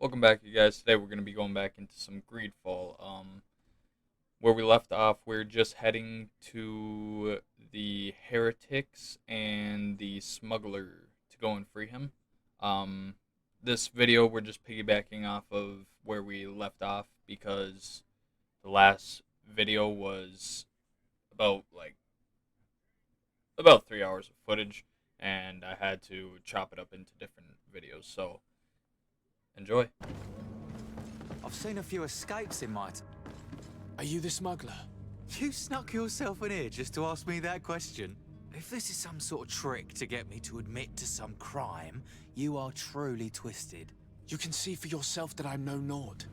Welcome back, you guys. Today we're going to be going back into some Greedfall. Where we left off, we're just heading to the heretics and the smuggler to go and free him. This video we're just piggybacking off of where we left off because the last video was about 3 hours of footage, and I had to chop it up into different videos. So enjoy. I've seen a few escapes in my Are you the smuggler? You snuck yourself in here just to ask me that question? If this is some sort of trick to get me to admit to some crime, you are truly twisted. You can see for yourself that I'm no Nord.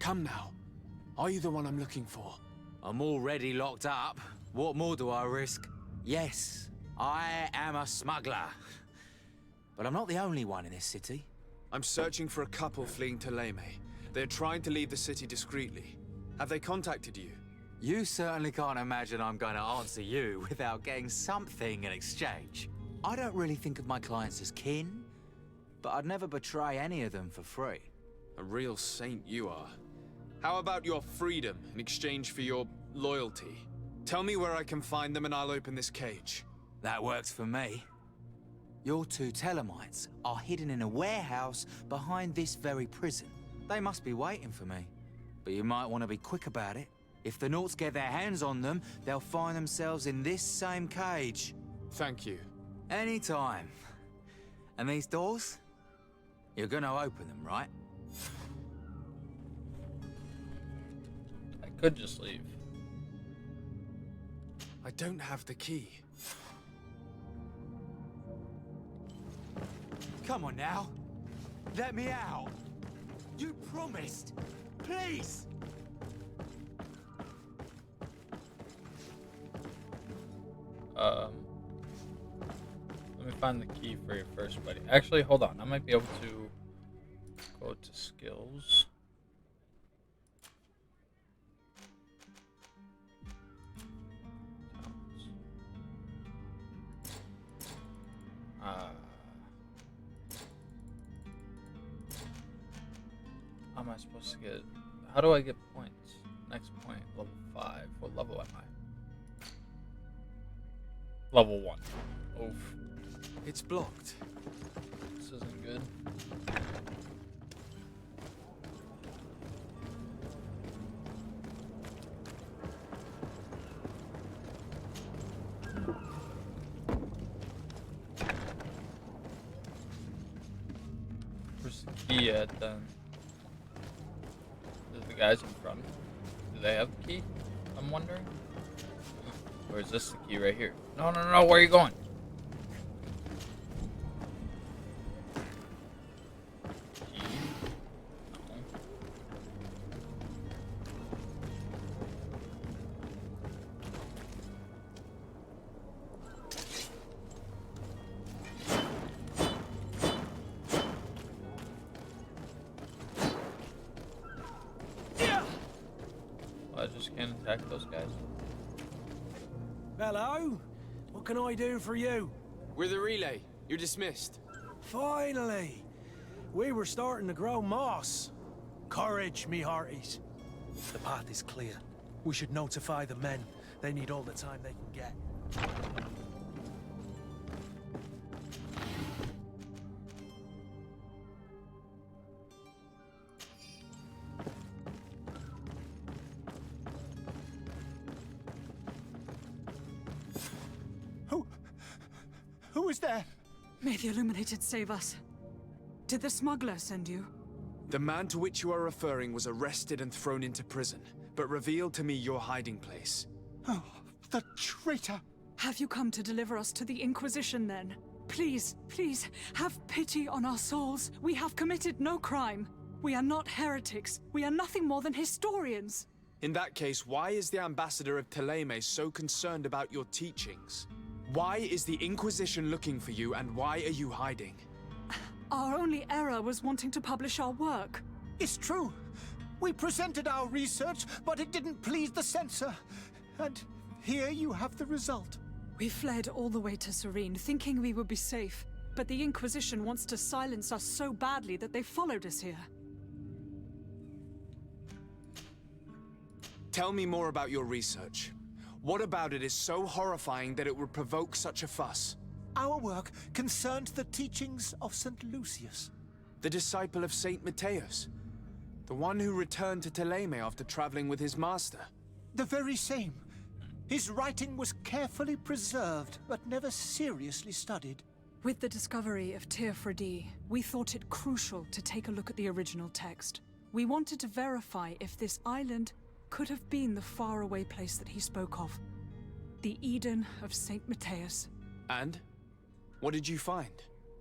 Come now. Are you the one I'm looking for? I'm already locked up. What more do I risk? Yes, I am a smuggler. But I'm not the only one in this city. I'm searching for a couple fleeing to Leme. They're trying to leave the city discreetly. Have they contacted you? You certainly can't imagine I'm going to answer you without getting something in exchange. I don't really think of my clients as kin, but I'd never betray any of them for free. A real saint you are. How about your freedom in exchange for your loyalty? Tell me where I can find them and I'll open this cage. That works for me. Your two Telemites are hidden in a warehouse behind this very prison. They must be waiting for me. But you might want to be quick about it. If the Nauts get their hands on them, they'll find themselves in this same cage. Thank you. Anytime. And these doors? You're gonna open them, right? I could just leave. I don't have the key. Come on now. Let me out. You promised. Please. Let me find the key for you first, buddy. Actually, hold on. I might be able to go to skills. How am I supposed to get? How do I get points? Next point, level 5. What level am I? Level 1. Oof. It's blocked. This isn't good. Where's the key at then? Is the guys in front? Do they have the key? I'm wondering. Or is this the key right here? No, no, no, where are you going? Key? No. I just can't attack those guys. Hello? What can I do for you? We're the relay. You're dismissed. Finally! We were starting to grow moss. Courage, me hearties. The path is clear. We should notify the men. They need all the time they can get. Who is there? May the Illuminated save us. Did the smuggler send you? The man to which you are referring was arrested and thrown into prison, but revealed to me your hiding place. Oh, the traitor! Have you come to deliver us to the Inquisition then? Please, please, have pity on our souls. We have committed no crime. We are not heretics. We are nothing more than historians. In that case, why is the ambassador of Teleme so concerned about your teachings? Why is the Inquisition looking for you, and why are you hiding? Our only error was wanting to publish our work. It's true. We presented our research, but it didn't please the censor. And here you have the result. We fled all the way to Serene, thinking we would be safe. But the Inquisition wants to silence us so badly that they followed us here. Tell me more about your research. What about it is so horrifying that it would provoke such a fuss? Our work concerned the teachings of St. Lucius. The disciple of Saint Matthias? The one who returned to Teleme after traveling with his master? The very same. His writing was carefully preserved, but never seriously studied. With the discovery of Teofredi, we thought it crucial to take a look at the original text. We wanted to verify if this island could have been the faraway place that he spoke of. The Eden of Saint Matthias. And? What did you find?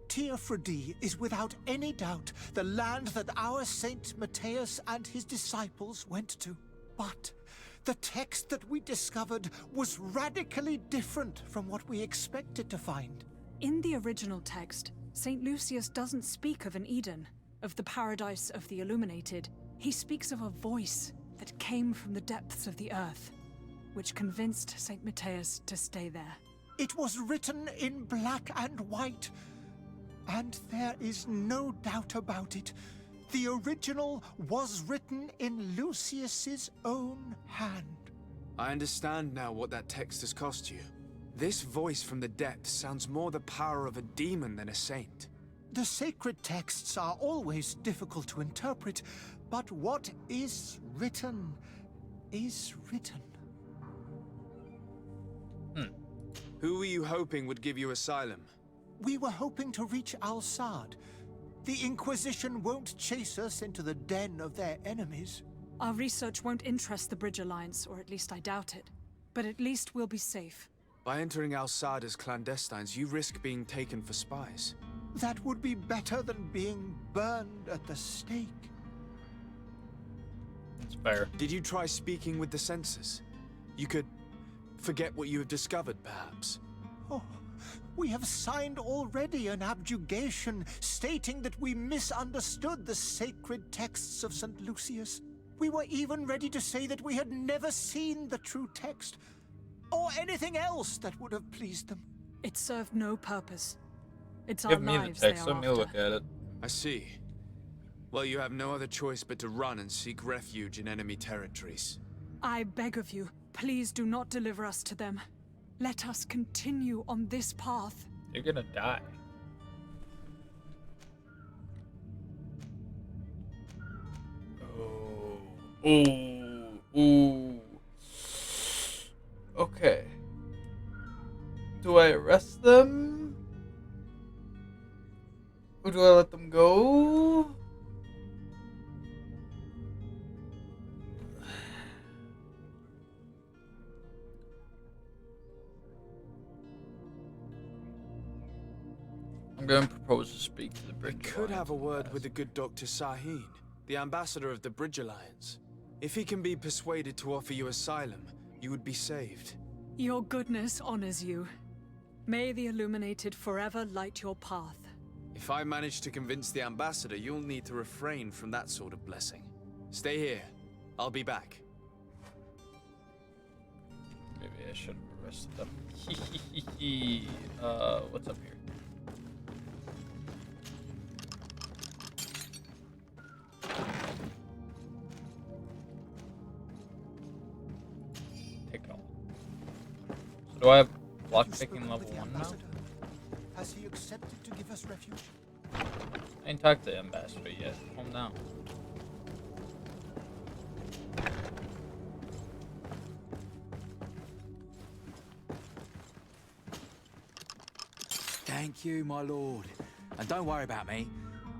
Teofredi is without any doubt the land that our Saint Matthias and his disciples went to. But the text that we discovered was radically different from what we expected to find. In the original text, St. Lucius doesn't speak of an Eden, of the paradise of the illuminated. He speaks of a voice that came from the depths of the earth, which convinced St. Matthias to stay there. It was written in black and white, and there is no doubt about it. The original was written in Lucius's own hand. I understand now what that text has cost you. This voice from the depths sounds more the power of a demon than a saint. The sacred texts are always difficult to interpret, but what is written is written. Who were you hoping would give you asylum? We were hoping to reach Al-Sad. The Inquisition won't chase us into the den of their enemies. Our research won't interest the Bridge Alliance, or at least I doubt it. But at least we'll be safe. By entering Al-Sad as clandestines, you risk being taken for spies. That would be better than being burned at the stake. That's fair. Did you try speaking with the censors? You could forget what you have discovered, perhaps. Oh, we have signed already an abjugation stating that we misunderstood the sacred texts of St. Lucius. We were even ready to say that we had never seen the true text, or anything else that would have pleased them. It served no purpose. It's our Give me the lives they text. are Let me after. look at it. I see. Well, you have no other choice but to run and seek refuge in enemy territories. I beg of you, please do not deliver us to them. Let us continue on this path. You're gonna die. Oh. Ooh. Ooh. Okay. Do I arrest them? Or do I let them go? I'm going to propose to speak to the We Bridge could have a Alliance word with the ambassador. good Dr. Sahin, the ambassador of the Bridge Alliance. If he can be persuaded to offer you asylum, you would be saved. Your goodness honors you. May the illuminated forever light your path. If I manage to convince the ambassador, you'll need to refrain from that sort of blessing. Stay here. I'll be back. Maybe I should have arrested them. What's up here? Take all. So do I have block Have you picking spoken level with the 1 now? ambassador? Has he accepted to give us refuge? I ain't talked to the ambassador yet. Calm down. Thank you, my lord. And don't worry about me.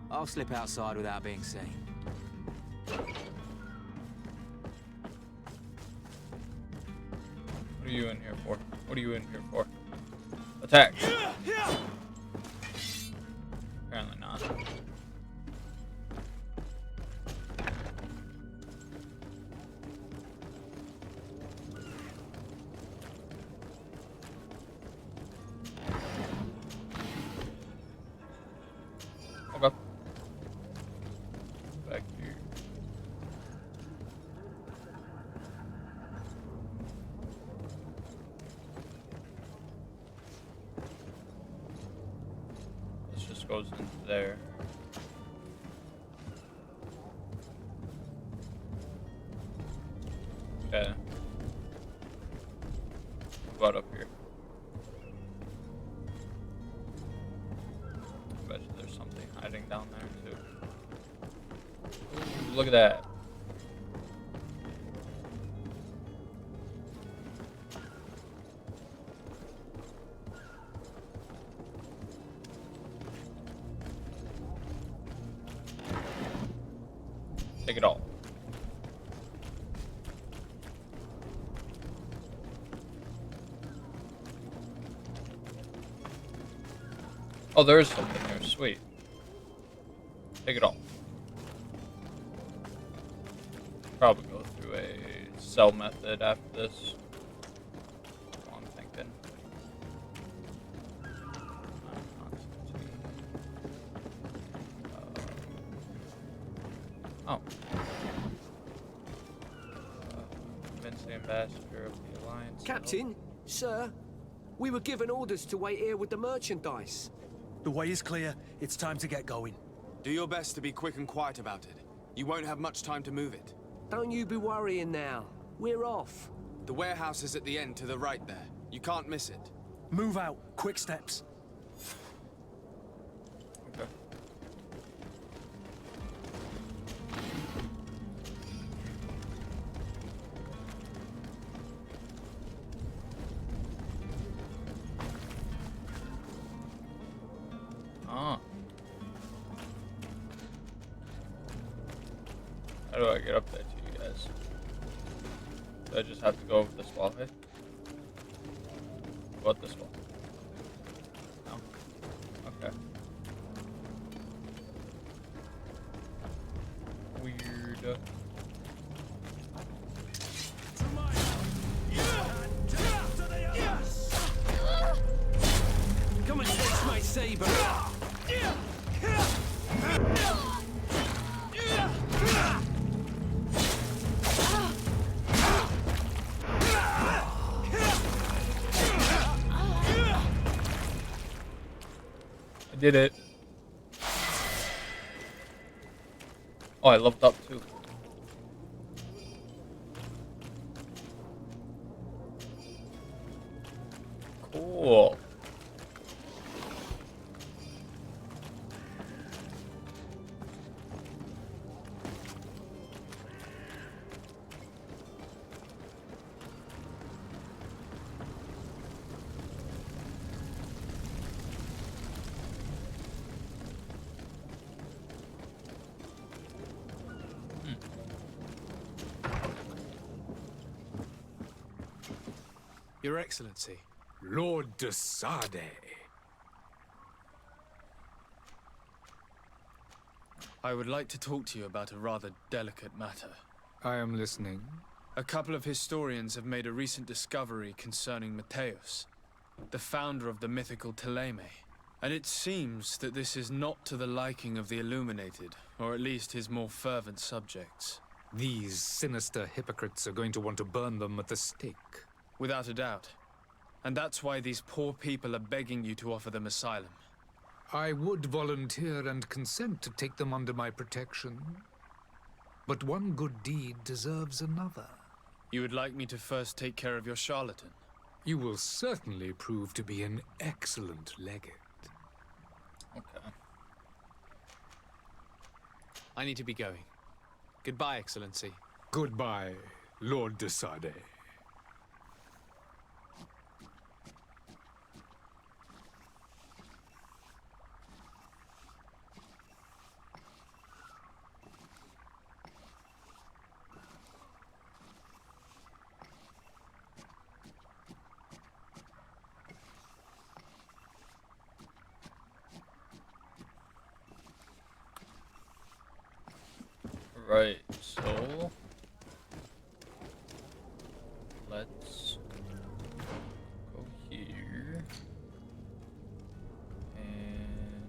I'll slip outside without being seen. What are you in here for? What are you in here for? Attack! Apparently not. Okay. Back here. This just goes into there. Okay. What up here? I bet you there's something hiding down there too. Ooh, look at that. Take it all. Oh, there is something there. Sweet. Take it all. Probably go through a cell method after this. That's what I'm thinking. Oh. Convince the ambassador of the Alliance. Captain, sir, we were given orders to wait here with the merchandise. The way is clear. It's time to get going. Do your best to be quick and quiet about it. You won't have much time to move it. Don't you be worrying now. We're off. The warehouse is at the end to the right there. You can't miss it. Move out. Quick steps. Okay. Ah. How do I get up there to you guys? Do I just have to go over this wall here? Go up this wall? No? Okay. Weird. Come and touch my saber. I did it. Oh, I leveled up too. Cool. Your Excellency. Lord de Sade. I would like to talk to you about a rather delicate matter. I am listening. A couple of historians have made a recent discovery concerning Mateus, the founder of the mythical Teleme. And it seems that this is not to the liking of the Illuminated, or at least his more fervent subjects. These sinister hypocrites are going to want to burn them at the stake. Without a doubt. And that's why these poor people are begging you to offer them asylum. I would volunteer and consent to take them under my protection. But one good deed deserves another. You would like me to first take care of your charlatan? You will certainly prove to be an excellent legate. Okay. I need to be going. Goodbye, Excellency. Goodbye, Lord de Sade. Right, so let's go here and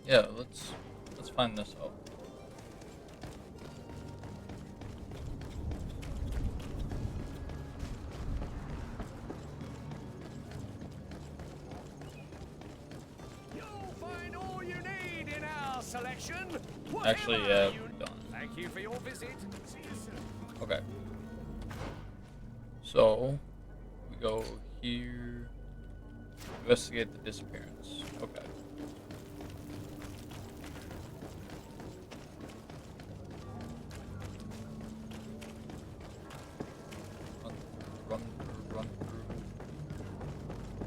Yeah, let's find this out. You'll find all you need in our selection. Actually, yeah, we're done. Thank you for your visit. See you soon. Okay. So we go here. Investigate the disappearance. Okay. Run through, run through.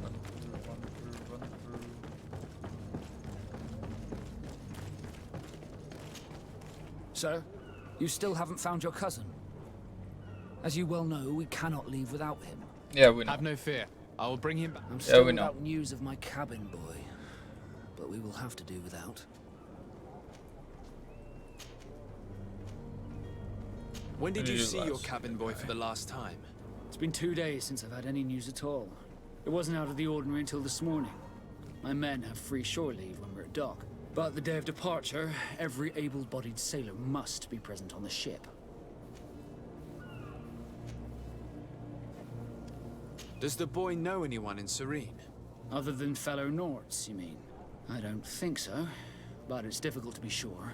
Run through, run through, run through. Sir, you still haven't found your cousin. As you well know, we cannot leave without him. Yeah, we know. Have no fear. I will bring him back. I'm still we know. without news of my cabin boy, but we will have to do without. When did When you did you see your last cabin see the boy guy? for the last time? It's been 2 days since I've had any news at all. It wasn't out of the ordinary until this morning. My men have free shore leave when we're at dock. But the day of departure, every able-bodied sailor must be present on the ship. Does the boy know anyone in Serene? Other than fellow Norts, you mean? I don't think so, but it's difficult to be sure.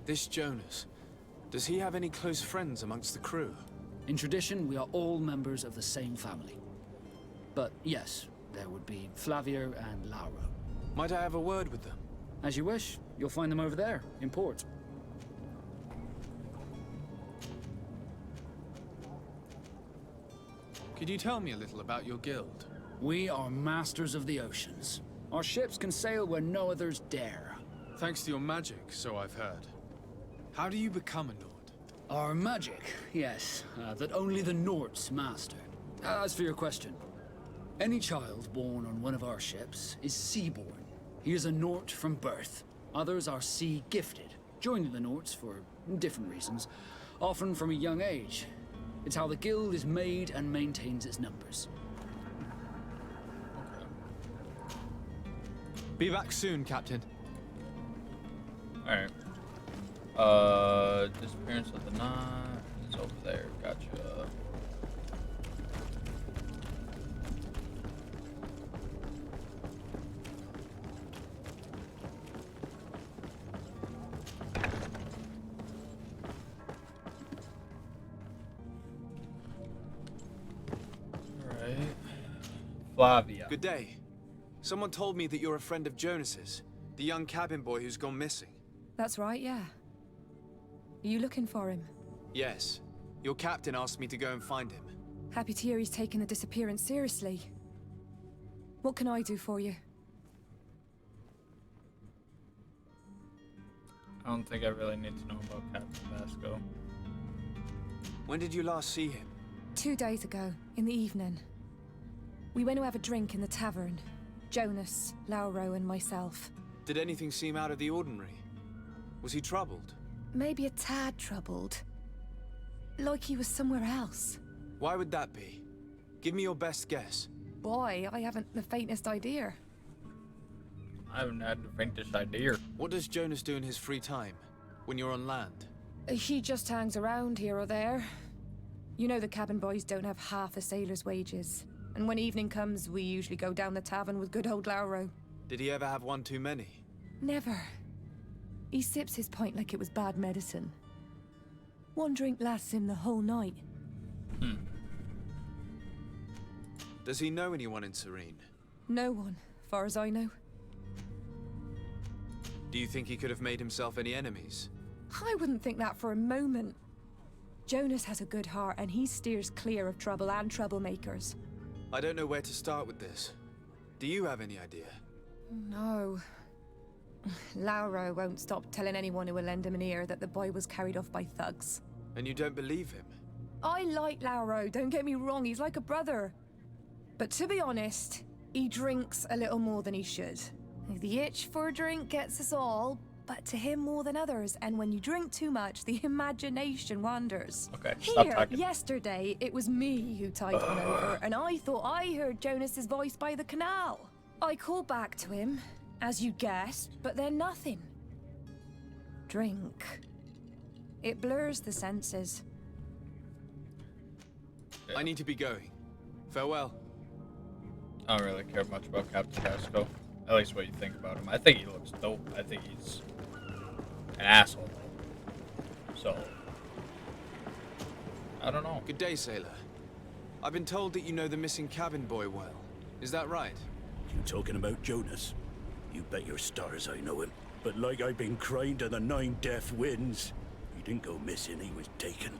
This Jonas, does he have any close friends amongst the crew? In tradition, we are all members of the same family. But yes, there would be Flavio and Lauro. Might I have a word with them? As you wish, you'll find them over there, in port. Could you tell me a little about your guild? We are masters of the oceans. Our ships can sail where no others dare. Thanks to your magic, so I've heard. How do you become a Nord? Our magic, yes, that only the Norts master. As for your question, any child born on one of our ships is sea-born. He is a Nort from birth. Others are sea-gifted, joining the Norts for different reasons, often from a young age. It's how the guild is made and maintains its numbers. Be back soon, Captain. Alright. Disappearance of the knot is over there. Gotcha. Alright. Flavia. Good day. Someone told me that you're a friend of Jonas's, the young cabin boy who's gone missing. That's right, yeah. Are you looking for him? Yes. Your captain asked me to go and find him. Happy to hear he's taken the disappearance seriously. What can I do for you? I don't think I really need to know about Captain Vasco. When did you last see him? 2 days ago, in the evening. We went to have a drink in the tavern. Jonas, Lauro, and myself. Did anything seem out of the ordinary? Was he troubled? Maybe a tad troubled. Like he was somewhere else. Why would that be? Give me your best guess. Boy, I haven't the faintest idea. I haven't had the faintest idea. What does Jonas do in his free time, when you're on land? He just hangs around here or there. You know the cabin boys don't have half a sailor's wages. And when evening comes, we usually go down the tavern with good old Lauro. Did he ever have one too many? Never. He sips his pint like it was bad medicine. One drink lasts him the whole night. Does he know anyone in Serene? No one, far as I know. Do you think he could have made himself any enemies? I wouldn't think that for a moment. Jonas has a good heart and he steers clear of trouble and troublemakers. I don't know where to start with this. Do you have any idea? No. Lauro won't stop telling anyone who will lend him an ear that the boy was carried off by thugs. And you don't believe him? I like Lauro, don't get me wrong, he's like a brother. But to be honest, he drinks a little more than he should. If the itch for a drink gets us all, but to him more than others, and when you drink too much, the imagination wanders. Okay, stop Here, talking. yesterday, it was me who tied one over, and I thought I heard Jonas's voice by the canal. I called back to him, as you guessed, but then nothing. Drink. It blurs the senses. I need to be going. Farewell. I don't really care much about Captain Casco. At least what you think about him. I think he looks dope. I think he's an asshole. So, I don't know. Good day, sailor. I've been told that you know the missing cabin boy well. Is that right? You talking about Jonas? You bet your stars I know him. But like I've been crying to the 9 deaf winds, he didn't go missing, he was taken.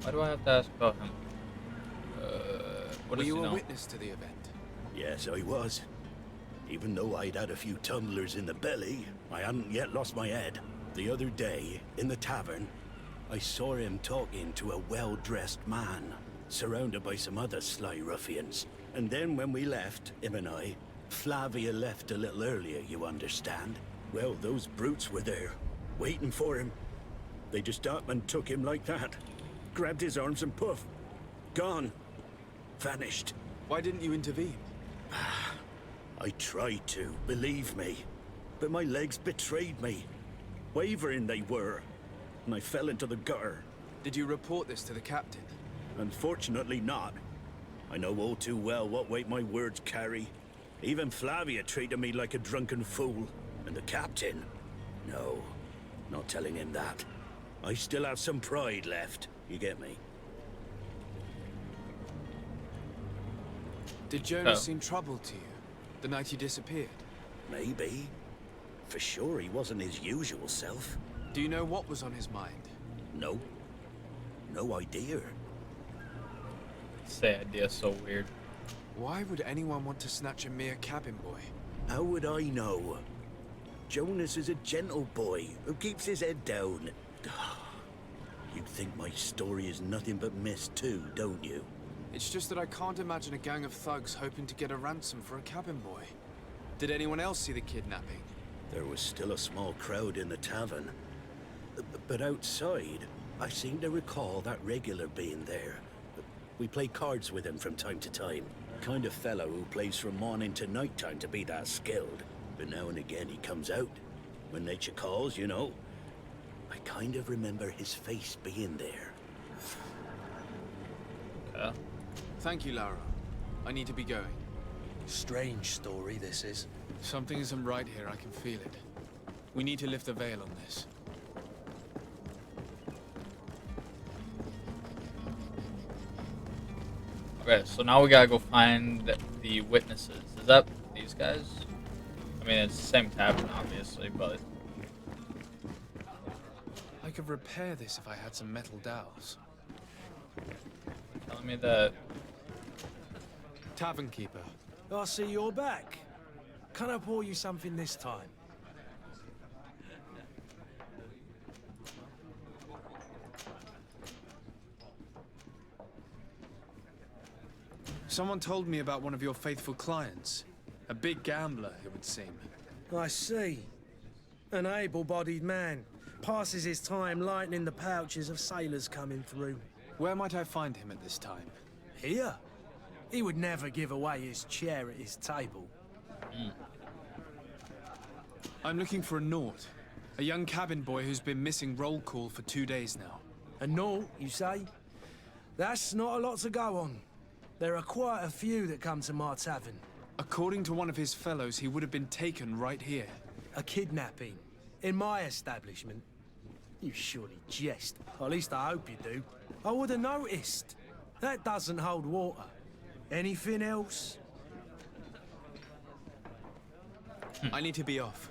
Why do I have to ask about him? What Were does he you a know? witness to the event? Yes, I was. Even though I'd had a few tumblers in the belly, I hadn't yet lost my head. The other day, in the tavern, I saw him talking to a well-dressed man, surrounded by some other sly ruffians. And then when we left, him and I, Flavia left a little earlier, you understand. Well, those brutes were there, waiting for him. They just up and took him like that. Grabbed his arms and poof, gone. Vanished. Why didn't you intervene? I tried to, believe me. But my legs betrayed me. Wavering they were. And I fell into the gutter. Did you report this to the captain? Unfortunately not. I know all too well what weight my words carry. Even Flavia treated me like a drunken fool. And the captain? No, not telling him that. I still have some pride left. You get me? Did Jonas seem troubled to you the night he disappeared? Maybe. For sure he wasn't his usual self. Do you know what was on his mind? No. No idea. Say idea's so weird. Why would anyone want to snatch a mere cabin boy? How would I know? Jonas is a gentle boy who keeps his head down. You think my story is nothing but mist too, don't you? It's just that I can't imagine a gang of thugs hoping to get a ransom for a cabin boy. Did anyone else see the kidnapping? There was still a small crowd in the tavern. But outside, I seem to recall that regular being there. We play cards with him from time to time. Kind of fellow who plays from morning to night time to be that skilled. But now and again he comes out. When nature calls, you know. I kind of remember his face being there. Okay. Thank you, Lara. I need to be going. Strange story, this is. Something isn't right here, I can feel it. We need to lift the veil on this. Okay, so now we gotta go find the witnesses. Is that these guys? I mean, it's the same tavern, obviously, but... I could repair this if I had some metal dowels. Telling me that... Tavern keeper. I see you're back. Can I pour you something this time? Someone told me about one of your faithful clients. A big gambler, it would seem. I see. An able-bodied man. Passes his time lightening the pouches of sailors coming through. Where might I find him at this time? Here? He would never give away his chair at his table. I'm looking for a Nort. A young cabin boy who's been missing roll call for 2 days now. A Nort, you say? That's not a lot to go on. There are quite a few that come to my tavern. According to one of his fellows, he would have been taken right here. A kidnapping? In my establishment? You surely jest. Or at least I hope you do. I would have noticed. That doesn't hold water. Anything else? I need to be off.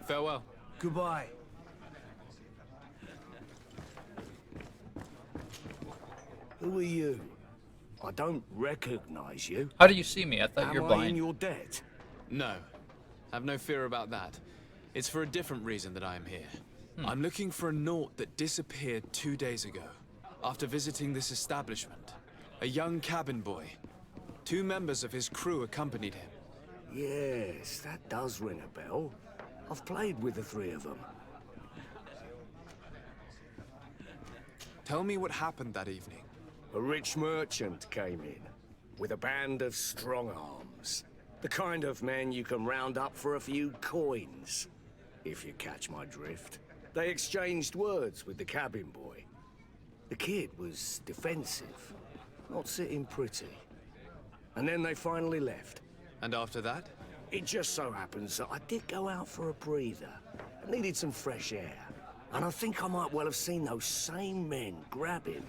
Farewell. Goodbye. Who are you? I don't recognize you. How do you see me? I thought you're Am I in blind. your debt? No. Have no fear about that. It's for a different reason that I am here. I'm looking for a Nort that disappeared 2 days ago, after visiting this establishment. A young cabin boy. 2 members of his crew accompanied him. Yes, that does ring a bell. I've played with the three of them. Tell me what happened that evening. A rich merchant came in with a band of strong arms. The kind of men you can round up for a few coins, if you catch my drift. They exchanged words with the cabin boy. The kid was defensive, not sitting pretty. And then they finally left. And after that? It just so happens that I did go out for a breather. I needed some fresh air. And I think I might well have seen those same men grab him.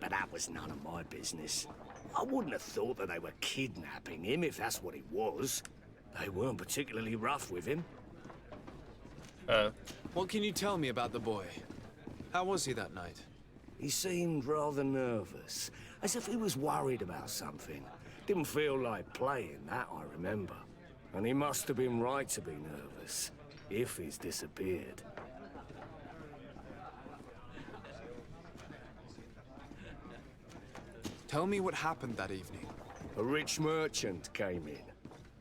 But that was none of my business. I wouldn't have thought that they were kidnapping him if that's what it was. They weren't particularly rough with him. What can you tell me about the boy? How was he that night? He seemed rather nervous, as if he was worried about something. Didn't feel like playing, that I remember. And he must have been right to be nervous, if he's disappeared. Tell me what happened that evening. A rich merchant came in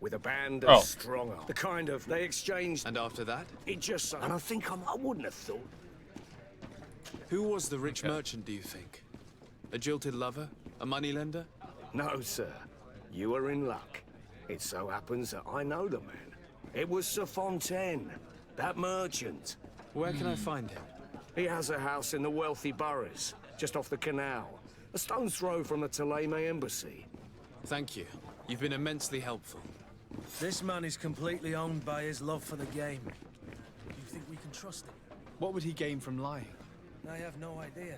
with a band of strong arms. The kind of they exchanged. And after that? It just so. And I think I wouldn't have thought. Who was the rich merchant, do you think? A jilted lover? A moneylender? No, sir. You are in luck. It so happens that I know the man. It was Sir Fontaine, that merchant. Where can I find him? He has a house in the wealthy boroughs, just off the canal. A stone's throw from the Thélème embassy. Thank you. You've been immensely helpful. This man is completely owned by his love for the game. Do you think we can trust him? What would he gain from lying? I have no idea.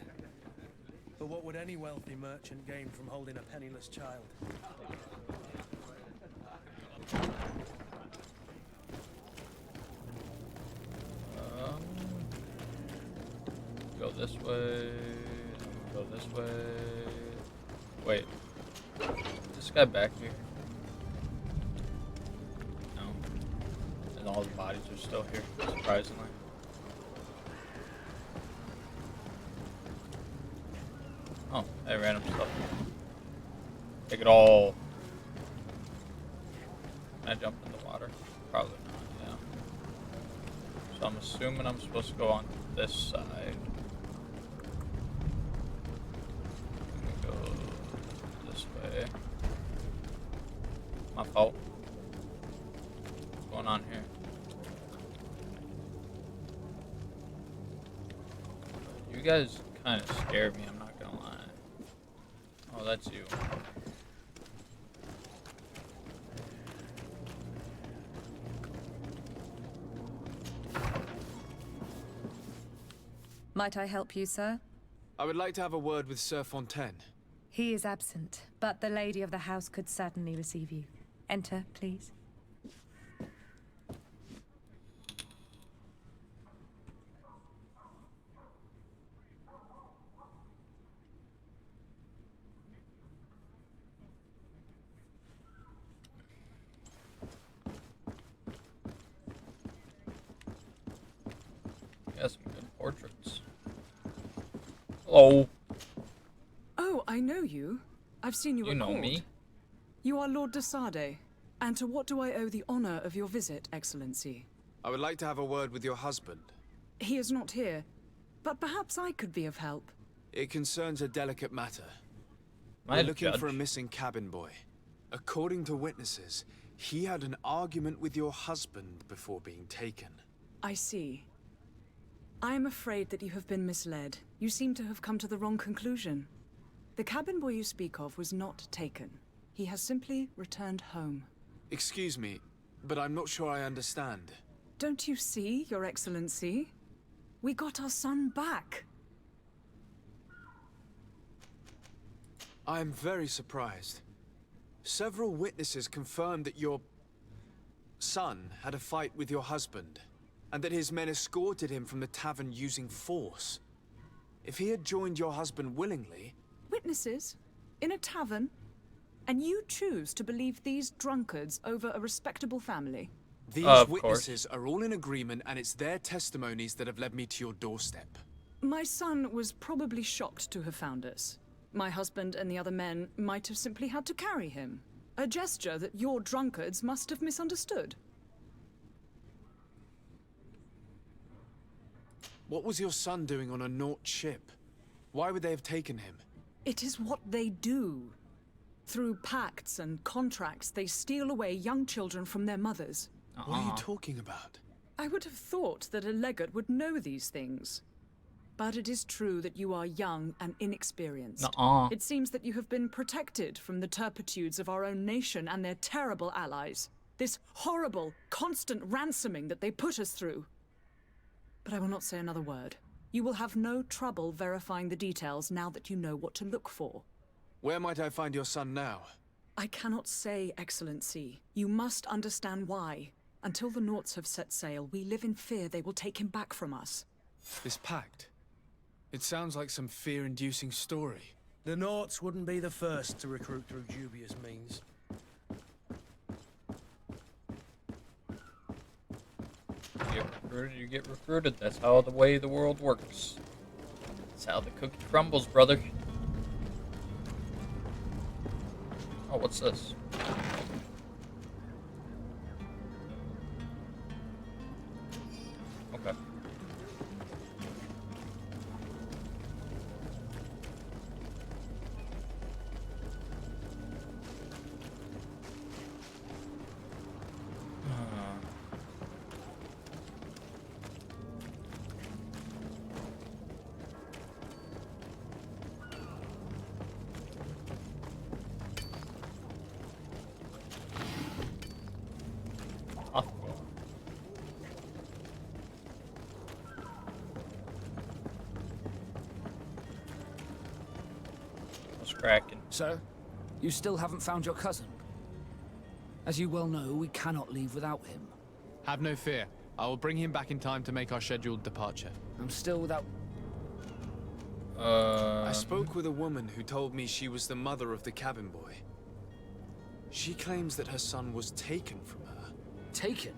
But what would any wealthy merchant gain from holding a penniless child? Go this way. Go this way. Wait. Is this guy back here? No. And all the bodies are still here, surprisingly. Oh, hey, random stuff. Take it all. Can I jump in the water? Probably not, yeah. So I'm assuming I'm supposed to go on this side. Go this way. My fault. What's going on here? You guys kind of scare me, I'm not gonna lie. Oh, that's you. Might I help you, sir? I would like to have a word with Sir Fontaine. He is absent, but the lady of the house could certainly receive you. Enter, please. Yeah, some good portraits. Hello. Oh, I know you. I've seen you at know court. me? You are Lord de Sade. And to what do I owe the honor of your visit, Excellency? I would like to have a word with your husband. He is not here, but perhaps I could be of help. It concerns a delicate matter. My We're looking judge. for a missing cabin boy. According to witnesses, he had an argument with your husband before being taken. I see. I am afraid that you have been misled. You seem to have come to the wrong conclusion. The cabin boy you speak of was not taken. He has simply returned home. Excuse me, but I'm not sure I understand. Don't you see, Your Excellency? We got our son back. I am very surprised. Several witnesses confirmed that your son had a fight with your husband, and that his men escorted him from the tavern using force. If he had joined your husband willingly... Witnesses? In a tavern? And you choose to believe these drunkards over a respectable family? These witnesses are all in agreement, and it's their testimonies that have led me to your doorstep. My son was probably shocked to have found us. My husband and the other men might have simply had to carry him. A gesture that your drunkards must have misunderstood. What was your son doing on a Nort ship? Why would they have taken him? It is what they do. Through pacts and contracts, they steal away young children from their mothers. What are you talking about? I would have thought that a legate would know these things. But it is true that you are young and inexperienced. It seems that you have been protected from the turpitudes of our own nation and their terrible allies. This horrible, constant ransoming that they put us through. But I will not say another word. You will have no trouble verifying the details now that you know what to look for. Where might I find your son now? I cannot say, Excellency. You must understand why. Until the Norts have set sail, we live in fear they will take him back from us. This pact? It sounds like some fear-inducing story. The Norts wouldn't be the first to recruit through dubious means. You get recruited. That's how the way the world works. That's how the cookie crumbles, brother. Oh, what's this? Okay. Cracking. Sir, you still haven't found your cousin. As you well know, we cannot leave without him. Have no fear. I will bring him back in time to make our scheduled departure. I'm still without... I spoke with a woman who told me she was the mother of the cabin boy. She claims that her son was taken from her. Taken?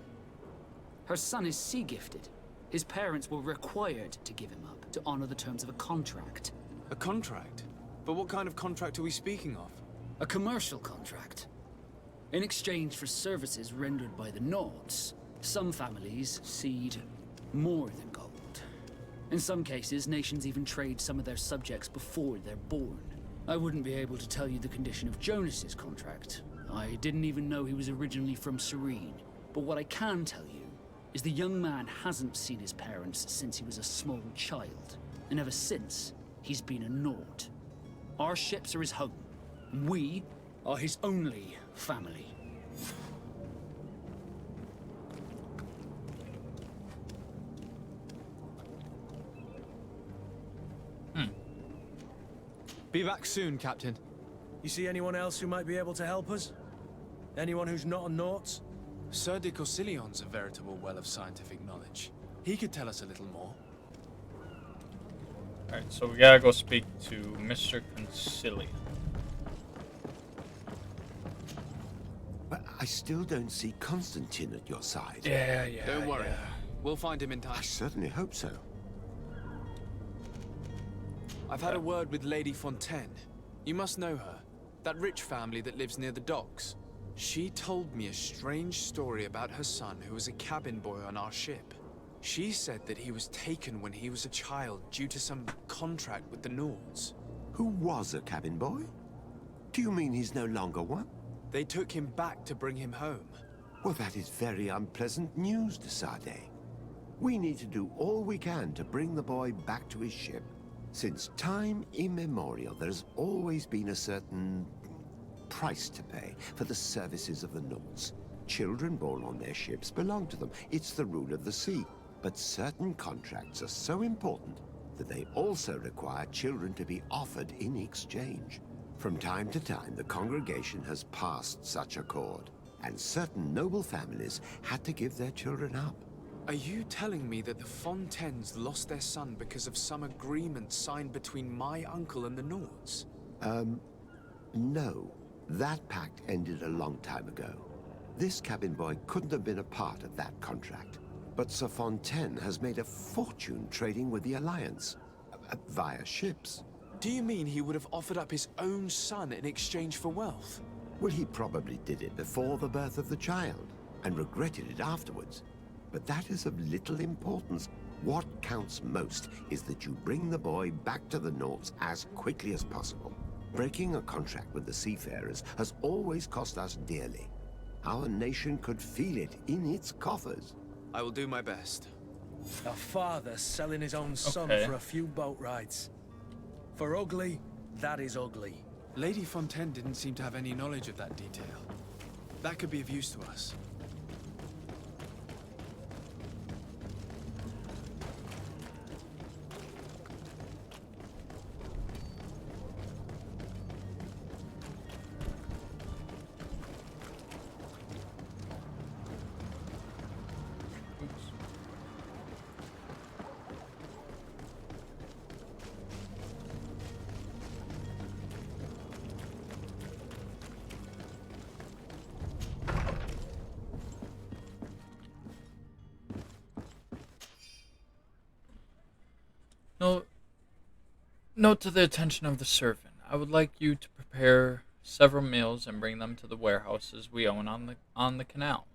Her son is sea-gifted. His parents were required to give him up to honor the terms of a contract. A contract? But what kind of contract are we speaking of? A commercial contract. In exchange for services rendered by the Nords, some families cede more than gold. In some cases, nations even trade some of their subjects before they're born. I wouldn't be able to tell you the condition of Jonas's contract. I didn't even know he was originally from Serene. But what I can tell you is the young man hasn't seen his parents since he was a small child. And ever since, he's been a Nord. Our ships are his home. We are his only family. Be back soon, Captain. You see anyone else who might be able to help us? Anyone who's not a Norts? Sir de Corsillion's a veritable well of scientific knowledge. He could tell us a little more. Alright, so we gotta go speak to Mr. Concilium. But I still don't see Constantine at your side. Yeah. Don't worry. We'll find him in time. I certainly hope so. I've had a word with Lady Fontaine. You must know her. That rich family that lives near the docks. She told me a strange story about her son who was a cabin boy on our ship. She said that he was taken when he was a child due to some contract with the Nords. Who was a cabin boy? Do you mean he's no longer one? They took him back to bring him home. Well, that is very unpleasant news, de Sade. We need to do all we can to bring the boy back to his ship. Since time immemorial, there's always been a certain price to pay for the services of the Nords. Children born on their ships belong to them. It's the rule of the sea. But certain contracts are so important that they also require children to be offered in exchange. From time to time, the congregation has passed such accord, and certain noble families had to give their children up. Are you telling me that the Fontaines lost their son because of some agreement signed between my uncle and the Nords? No. That pact ended a long time ago. This cabin boy couldn't have been a part of that contract. But Sir Fontaine has made a fortune trading with the Alliance, via ships. Do you mean he would have offered up his own son in exchange for wealth? Well, he probably did it before the birth of the child, and regretted it afterwards. But that is of little importance. What counts most is that you bring the boy back to the Norts as quickly as possible. Breaking a contract with the seafarers has always cost us dearly. Our nation could feel it in its coffers. I will do my best. A father selling his own son for a few boat rides. For ugly, that is ugly. Lady Fontaine didn't seem to have any knowledge of that detail. That could be of use to us. Note to the attention of the servant. I would like you to prepare several meals and bring them to the warehouses we own on the canal.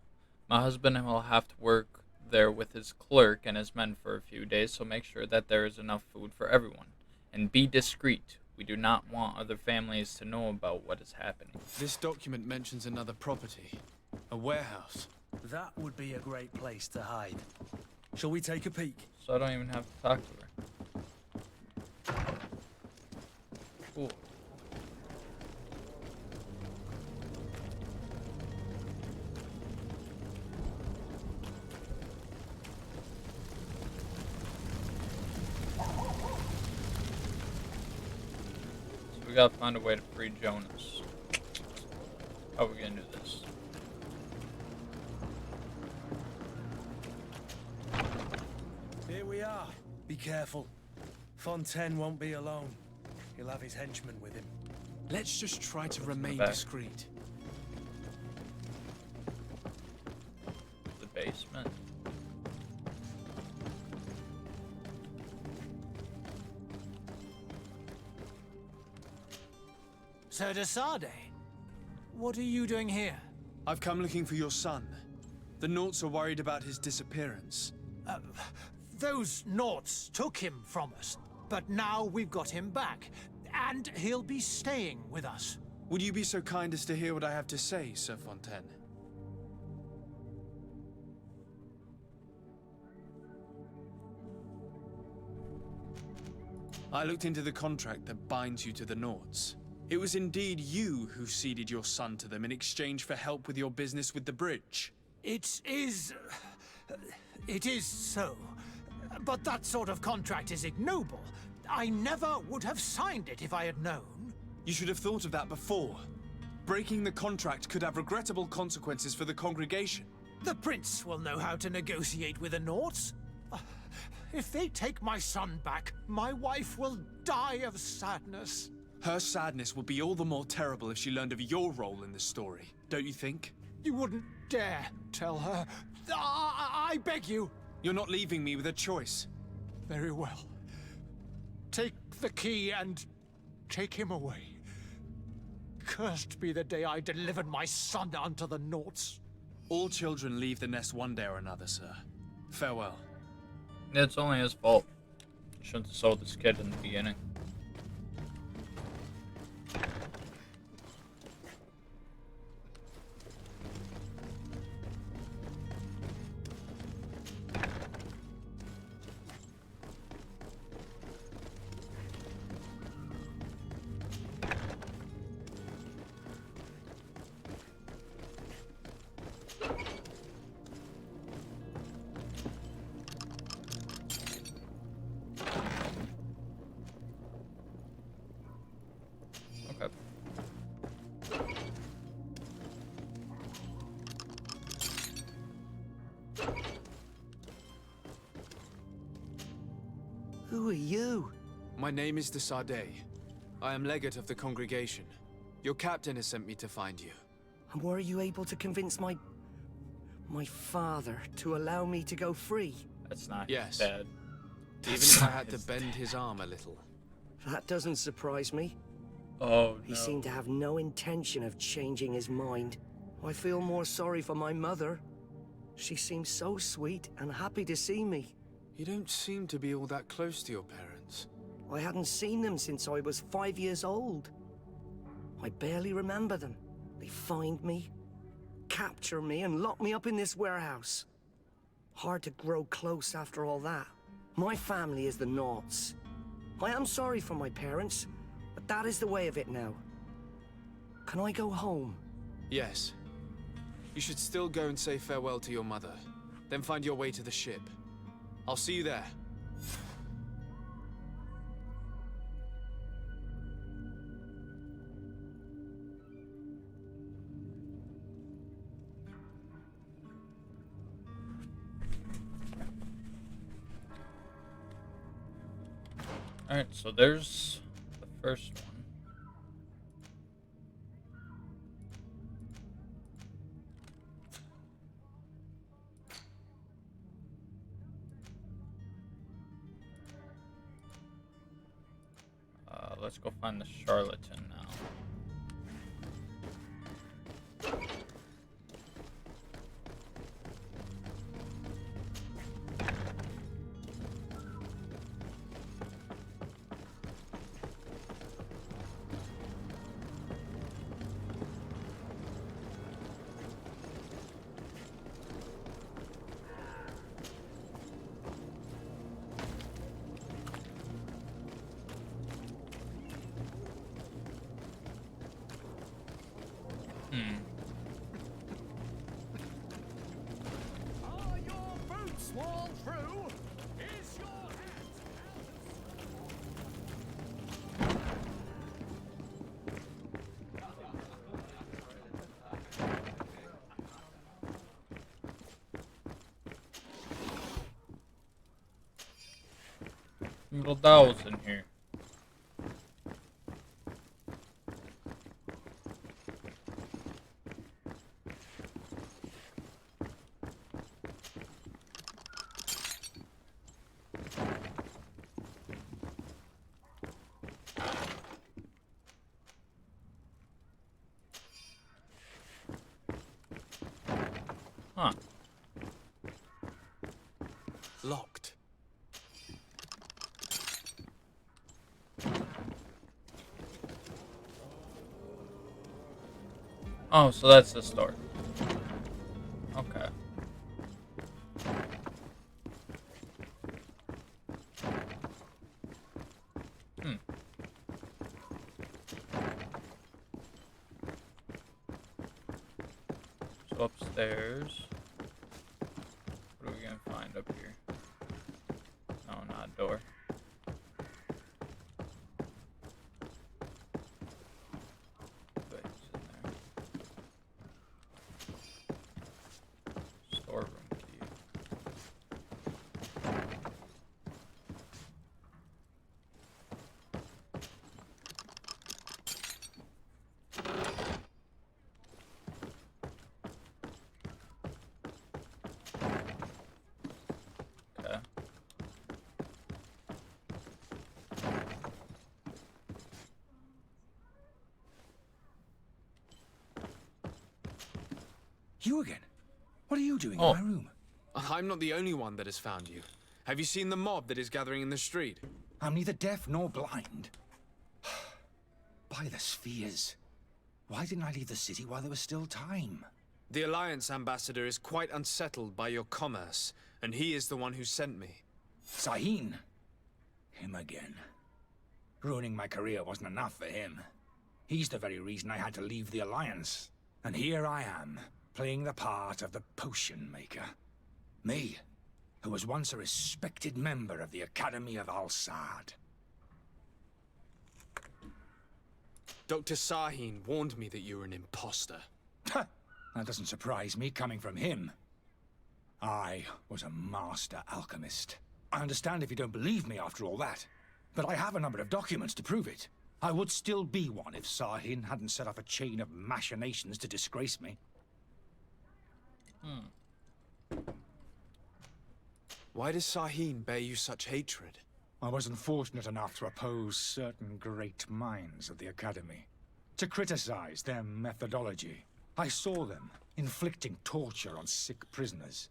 My husband will have to work there with his clerk and his men for a few days, so make sure that there is enough food for everyone. And be discreet. We do not want other families to know about what is happening. This document mentions another property. A warehouse. That would be a great place to hide. Shall we take a peek? So I don't even have to talk to her. Cool. So we gotta find a way to free Jonas. How are we gonna do this? Here we are. Be careful. Fontaine won't be alone. He'll have his henchmen with him. Let's just try to remain discreet. The basement. Sir de Sade, what are you doing here? I've come looking for your son. The Norts are worried about his disappearance. Those Norts took him from us, but now we've got him back, and he'll be staying with us. Would you be so kind as to hear what I have to say, Sir Fontaine? I looked into the contract that binds you to the Norts. It was indeed you who ceded your son to them in exchange for help with your business with the bridge. It is so. But that sort of contract is ignoble. I never would have signed it if I had known. You should have thought of that before. Breaking the contract could have regrettable consequences for the congregation. The prince will know how to negotiate with the Norts. If they take my son back, my wife will die of sadness. Her sadness will be all the more terrible if she learned of your role in the story, don't you think? You wouldn't dare tell her. I beg you. You're not leaving me with a choice. Very well. Take the key and take him away. Cursed be the day I delivered my son unto the Norts. All children leave the nest one day or another, sir. Farewell. It's only his fault. He shouldn't have sold this kid in the beginning. Who are you? My name is de Sade. I am legate of the congregation. Your captain has sent me to find you. And were you able to convince my father to allow me to go free? That's not yes. bad. Even if I had to bend his arm a little. That doesn't surprise me. Oh, He no. seemed to have no intention of changing his mind. I feel more sorry for my mother. She seemed so sweet and happy to see me. You don't seem to be all that close to your parents. I hadn't seen them since I was 5 years old. I barely remember them. They find me, capture me, and lock me up in this warehouse. Hard to grow close after all that. My family is the Naughts. I am sorry for my parents, but that is the way of it now. Can I go home? Yes. You should still go and say farewell to your mother. Then find your way to the ship. I'll see you there. Alright, so there's the first one. Let's go find the charlatan now. Are your boots worn through? Is your hat Little dolls in here. Huh. Locked. Oh, so that's the start. Okay. So upstairs. What are we gonna find up here? No, not a door. Wait, it's in there. Storeroom key. Okay. You again? What are you doing Oh. in my room? I'm not the only one that has found you. Have you seen the mob that is gathering in the street? I'm neither deaf nor blind. By the spheres. Why didn't I leave the city while there was still time? The Alliance ambassador is quite unsettled by your commerce, and he is the one who sent me. Sahin. Him again. Ruining my career wasn't enough for him. He's the very reason I had to leave the Alliance. And here I am, playing the part of the potion maker. Me, who was once a respected member of the Academy of Al-Sad. Dr. Sahin warned me that you were an imposter. That doesn't surprise me, coming from him. I was a master alchemist. I understand if you don't believe me after all that, but I have a number of documents to prove it. I would still be one if Sahin hadn't set off a chain of machinations to disgrace me. Why does Sahin bear you such hatred? I wasn't fortunate enough to oppose certain great minds of the Academy, to criticize their methodology. I saw them inflicting torture on sick prisoners,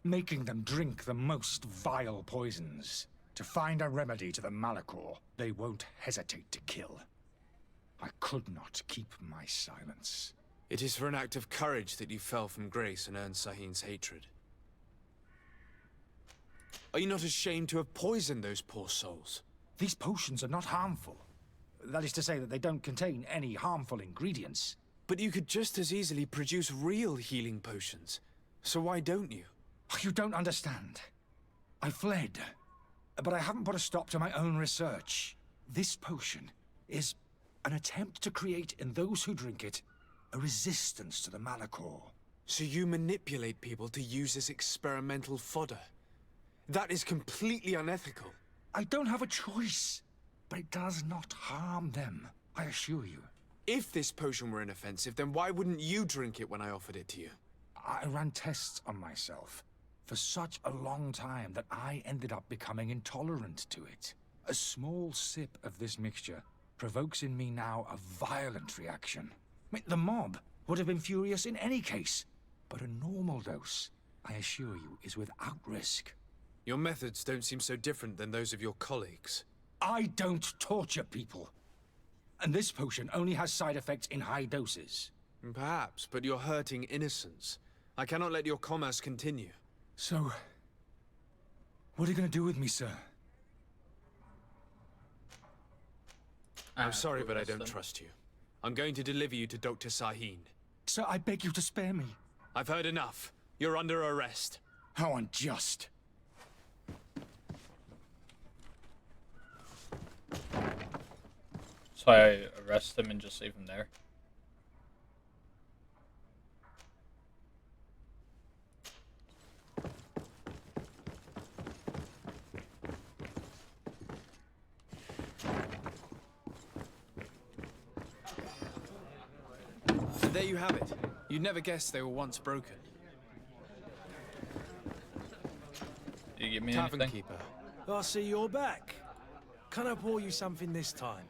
making them drink the most vile poisons. To find a remedy to the Malachor, they won't hesitate to kill. I could not keep my silence. It is for an act of courage that you fell from grace and earned Sahin's hatred. Are you not ashamed to have poisoned those poor souls? These potions are not harmful. That is to say that they don't contain any harmful ingredients. But you could just as easily produce real healing potions. So why don't you? You don't understand. I fled, but I haven't put a stop to my own research. This potion is an attempt to create in those who drink it a resistance to the Malachor. So you manipulate people to use as experimental fodder? That is completely unethical. I don't have a choice, but it does not harm them, I assure you. If this potion were inoffensive, then why wouldn't you drink it when I offered it to you? I ran tests on myself for such a long time that I ended up becoming intolerant to it. A small sip of this mixture provokes in me now a violent reaction. I mean, the mob would have been furious in any case, but a normal dose, I assure you, is without risk. Your methods don't seem so different than those of your colleagues. I don't torture people. And this potion only has side effects in high doses. Perhaps, but you're hurting innocents. I cannot let your commerce continue. So, what are you going to do with me, sir? I'm sorry, but I don't trust you. I'm going to deliver you to Dr. Sahin. Sir, I beg you to spare me. I've heard enough. You're under arrest. How unjust. So I arrest him and just leave him there. And there you have it. You'd never guess they were once broken. Did you give me Tavern anything? keeper. I see you're back. Can I pour you something this time?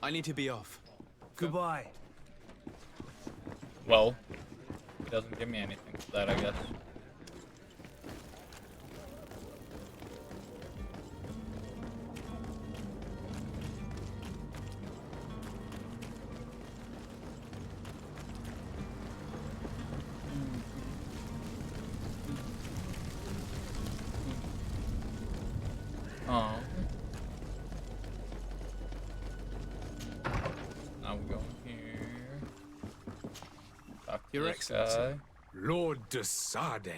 I need to be off. Goodbye. Well, he doesn't give me anything for that, I guess. Oh. Now we're going here. Talk to Your this Excellency. guy. Lord de Sade.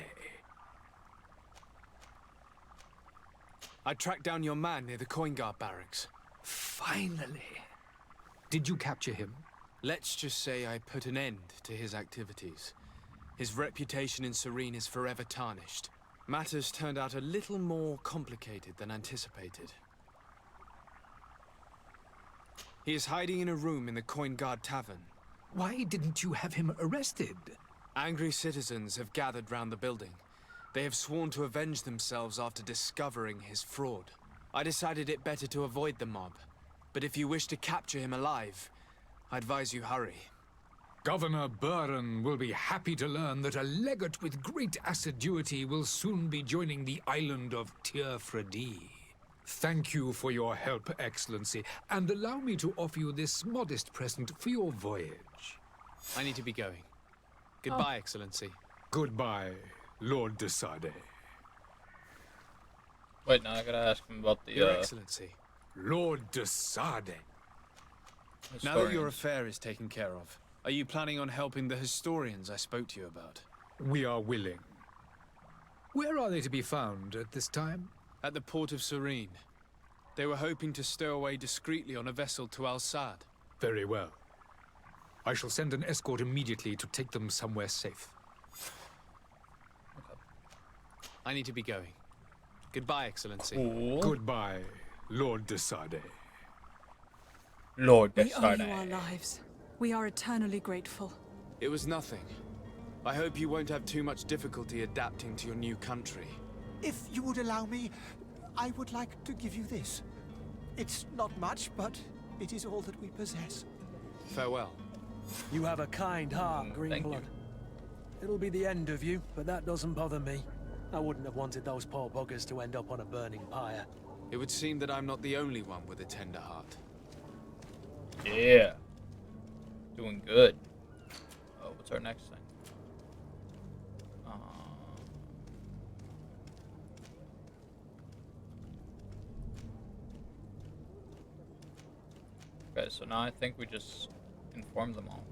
I tracked down your man near the coin guard barracks. Finally. Did you capture him? Let's just say I put an end to his activities. His reputation in Serene is forever tarnished. Matters turned out a little more complicated than anticipated. He is hiding in a room in the Coin Guard Tavern. Why didn't you have him arrested? Angry citizens have gathered round the building. They have sworn to avenge themselves after discovering his fraud. I decided it better to avoid the mob. But if you wish to capture him alive, I advise you hurry. Governor Buren will be happy to learn that a legate with great assiduity will soon be joining the island of Tearfredi. Thank you for your help, Excellency, and allow me to offer you this modest present for your voyage. I need to be going. Goodbye, Excellency. Goodbye, Lord de Sade. Wait, now I gotta ask him about the, Your Excellency. Lord de Sade. Now that your affair is taken care of, are you planning on helping the historians I spoke to you about? We are willing. Where are they to be found at this time? At the port of Serene. They were hoping to stow away discreetly on a vessel to Al-Sad. Very well. I shall send an escort immediately to take them somewhere safe. I need to be going. Goodbye, Excellency. Ooh. Goodbye, Lord de Sade. Lord de We owe you Sade. our lives. We are eternally grateful. It was nothing. I hope you won't have too much difficulty adapting to your new country. If you would allow me, I would like to give you this. It's not much, but it is all that we possess. Farewell. You have a kind heart, Thank you. Greenblood. It'll be the end of you, but that doesn't bother me. I wouldn't have wanted those poor buggers to end up on a burning pyre. It would seem that I'm not the only one with a tender heart. Yeah. Doing good. Oh, what's our next thing? Okay, so now I think we just inform them all.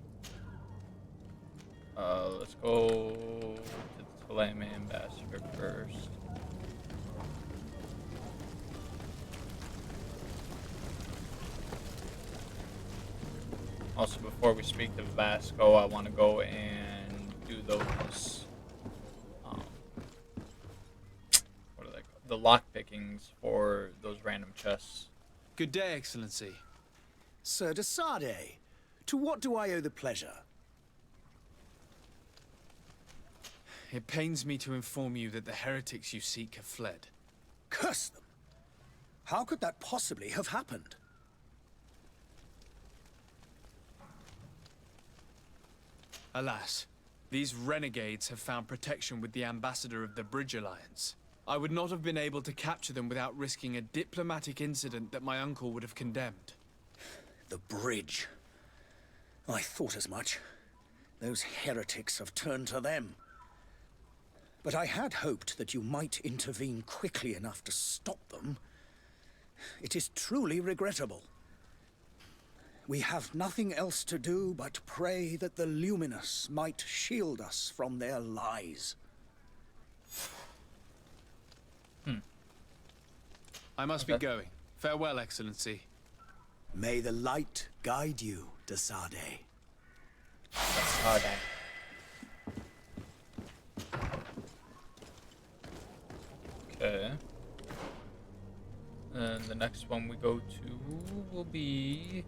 Let's go to the Ptolemy ambassador first. Also, before we speak to Vasco, I want to go and do those, what are they called? The lock pickings for those random chests. Good day, Excellency. Sir de Sardet, to what do I owe the pleasure? It pains me to inform you that the heretics you seek have fled. Curse them! How could that possibly have happened? Alas, these renegades have found protection with the ambassador of the Bridge Alliance. I would not have been able to capture them without risking a diplomatic incident that my uncle would have condemned. The bridge. I thought as much. Those heretics have turned to them. But I had hoped that you might intervene quickly enough to stop them. It is truly regrettable. We have nothing else to do but pray that the Luminous might shield us from their lies. I must be going. Farewell, Excellency. May the light guide you, de Sardet. Okay. And the next one we go to will be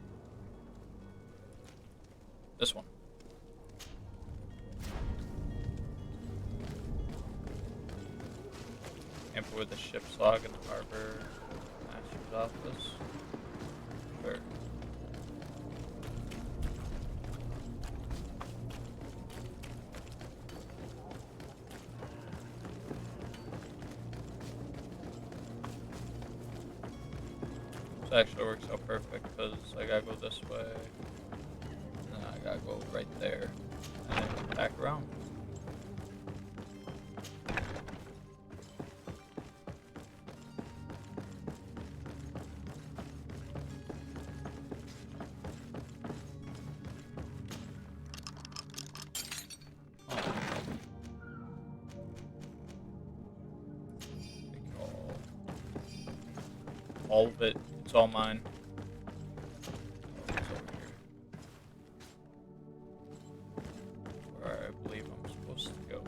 this one. Tamper with the ship's log in the harbor master's office. Sure. This actually works out perfect because I gotta go this way, and then I gotta go right there, and then come back around. All of it, it's all mine. Oh, it's over here. Where I believe I'm supposed to go.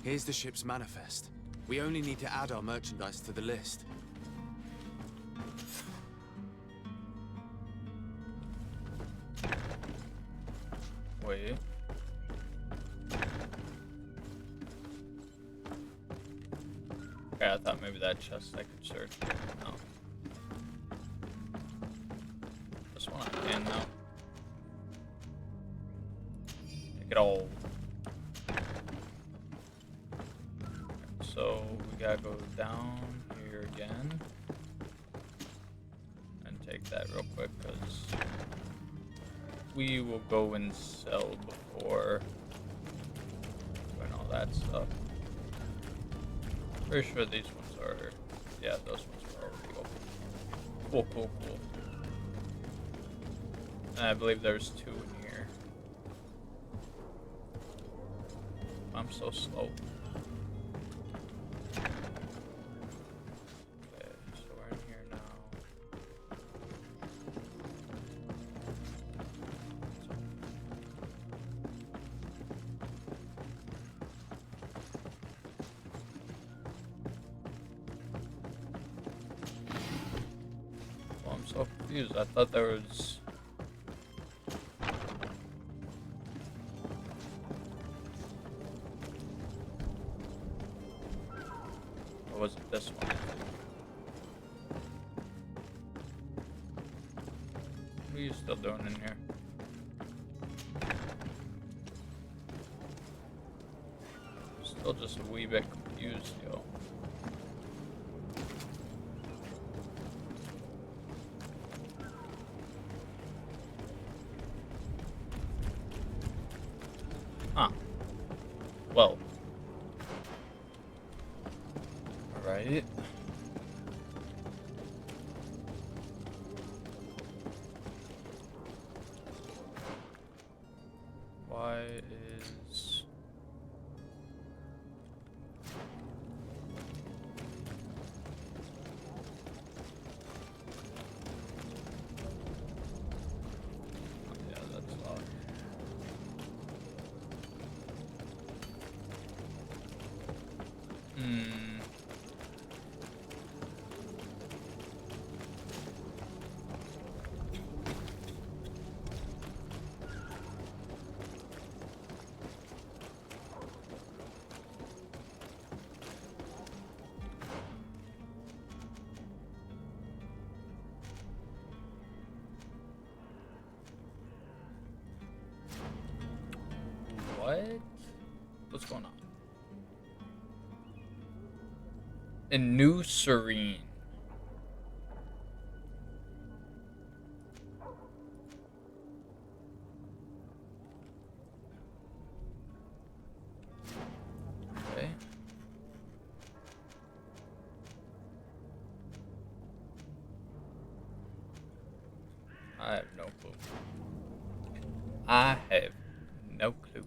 Here's the ship's manifest. We only need to add our merchandise to the list. Wait. Okay, I thought maybe that chest I could search. No. This one I can now. Take it all. So we gotta go down here again and take that real quick because we will go and sell before doing all that stuff. Pretty sure these ones are, yeah, those ones are already open. Cool, cool, cool. And I believe there's 2 in here. I'm so slow. so confused. I thought there was... Or was it this one? What are you still doing in here? Still just a wee bit confused, yo. Huh. Well. Alright. Why is... Yeah, that's loud. What? What's going on? In New Serene. Okay. I have no clue. I have no clue.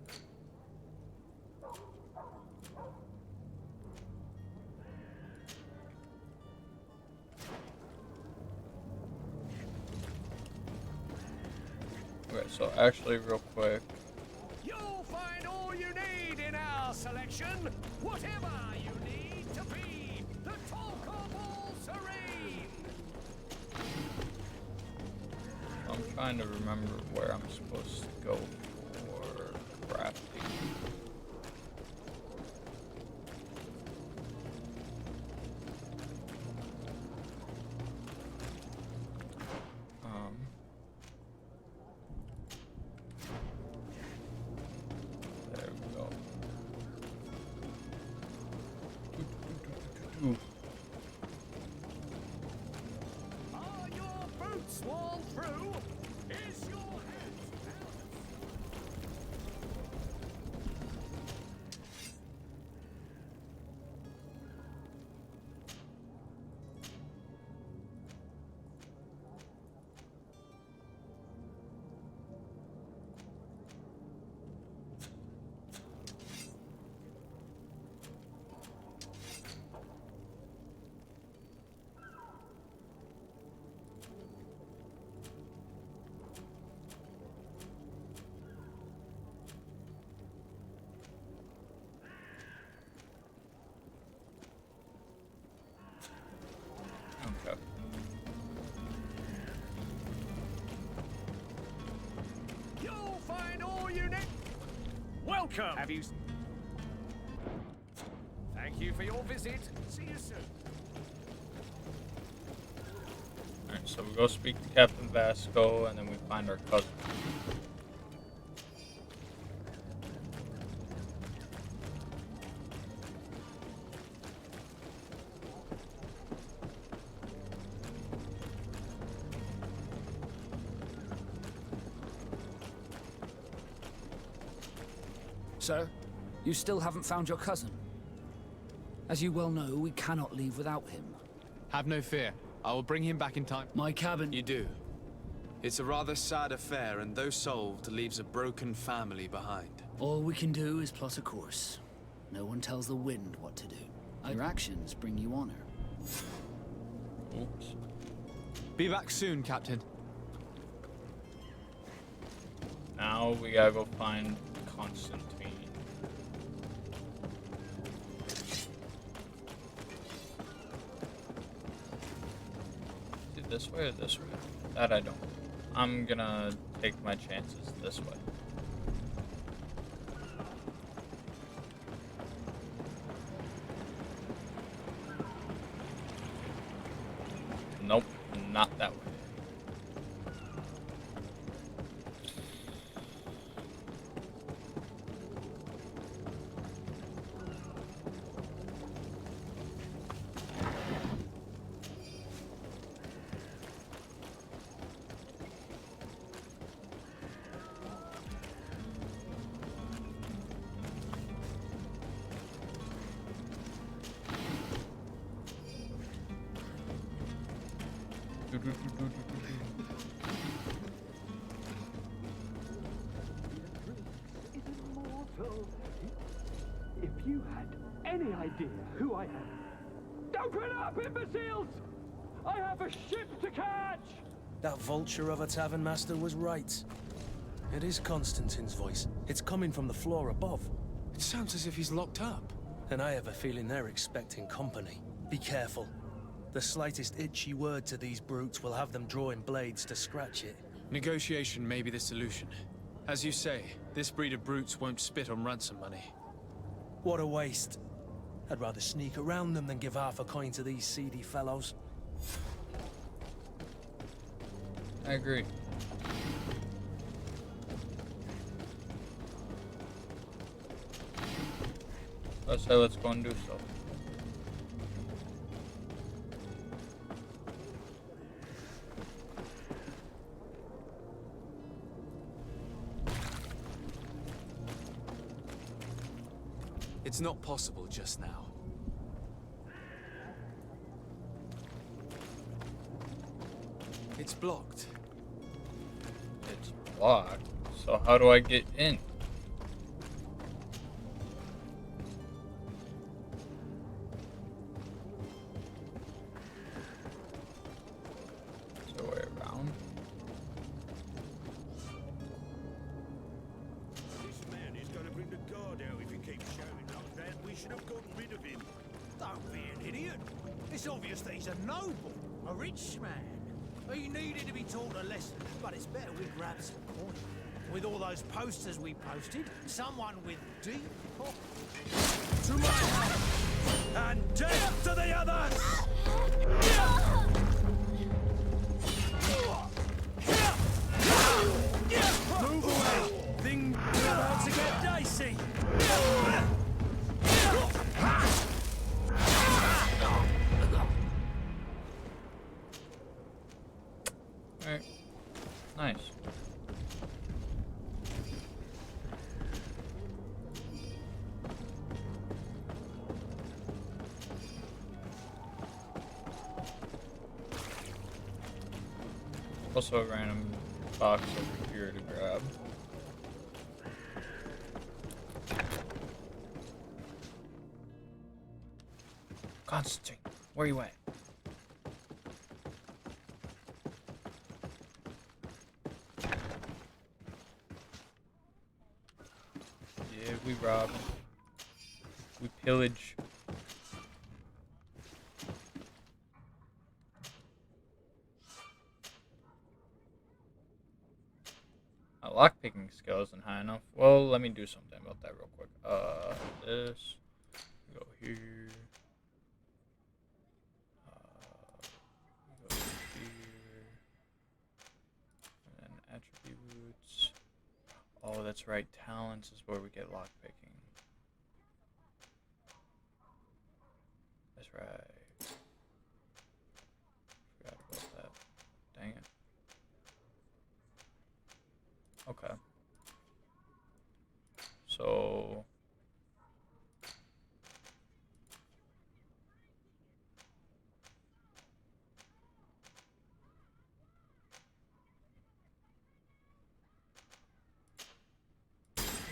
Okay, so actually, real quick. You'll find all you need in our selection, whatever you need to be the talk of all serene. I'm trying to remember where I'm supposed to go for crafting. There we go. Are your boots worn through? Is your head Okay. You'll find all you need. Welcome. Have you? Thank you for your visit. See you soon. Alright, so we go speak to Captain Vasco, and then we find our cousin. Sir, you still haven't found your cousin. As you well know, we cannot leave without him. Have no fear. I will bring him back in time. My cabin... You do. It's a rather sad affair, and though solved, leaves a broken family behind. All we can do is plot a course. No one tells the wind what to do. Your actions bring you honor. Oops. Be back soon, Captain. Now we gotta go find Constantine. this way or this way? That I don't. I'm gonna take my chances this way. Nope, not that way. If you had any idea who I am... Open up, imbeciles! I have a ship to catch! That vulture of a tavern master was right. It is Constantine's voice. It's coming from the floor above. It sounds as if he's locked up. And I have a feeling they're expecting company. Be careful. The slightest itchy word to these brutes will have them drawing blades to scratch it. Negotiation may be the solution. As you say, this breed of brutes won't spit on ransom money. What a waste. I'd rather sneak around them than give half a coin to these seedy fellows. I agree. Let's say let's go and do so. It's not possible just now. It's blocked. It's blocked. So how do I get in? Is there a way around? This man is going to bring the guard out if he keeps shouting like that. We should have gotten rid of him. Don't be an idiot. It's obvious that he's a noble, a rich man. He needed to be taught a lesson, but it's better we grab some coin. With all those posters we posted, someone with deep pockets. To my house! And death to the others! Move away! Things are about to get dicey! Alright. Nice. Also a random box over here to grab. Constantine, where you at? Yeah, we rob. We pillage. My lockpicking skill isn't high enough. Well, let me do something about that real quick. This. Go here. Go here. And then attributes. Oh, that's right. Talents is where we get lockpicking. That's right. Forgot about that. Dang it. Okay. So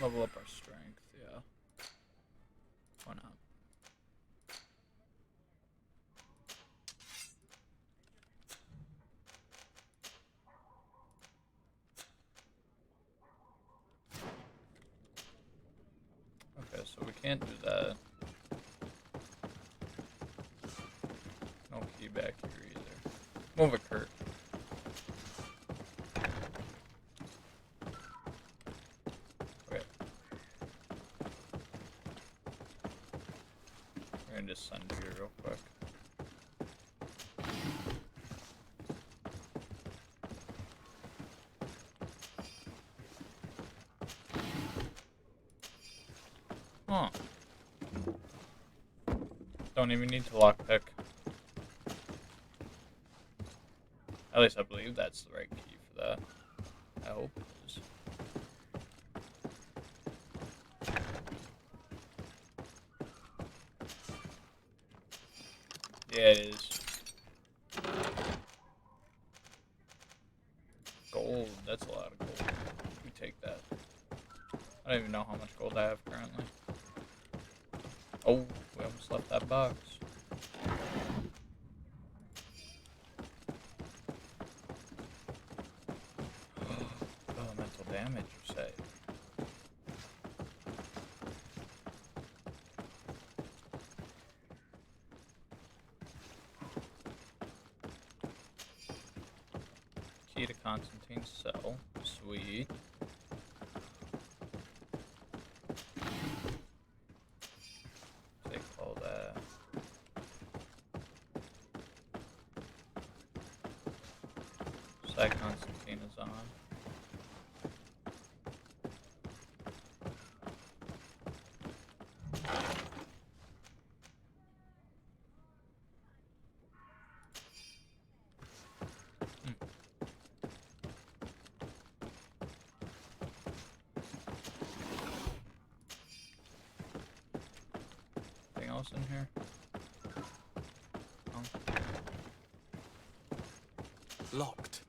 level up our strength, yeah. Why not? Okay, so we can't do that. No key back here either. Move it, Kurt. Okay. We're gonna just send you here real quick. Huh. Don't even need to lockpick. At least I believe that's the right key for that. I hope it is. Yeah, it is. Gold. That's a lot of gold. We take that. I don't even know how much gold I have currently. Oh, we almost left that box. Elemental damage, you say? Key to Constantine's cell. Sweet. Take all that. Side Constantine is on. Anything else in here? No? Locked.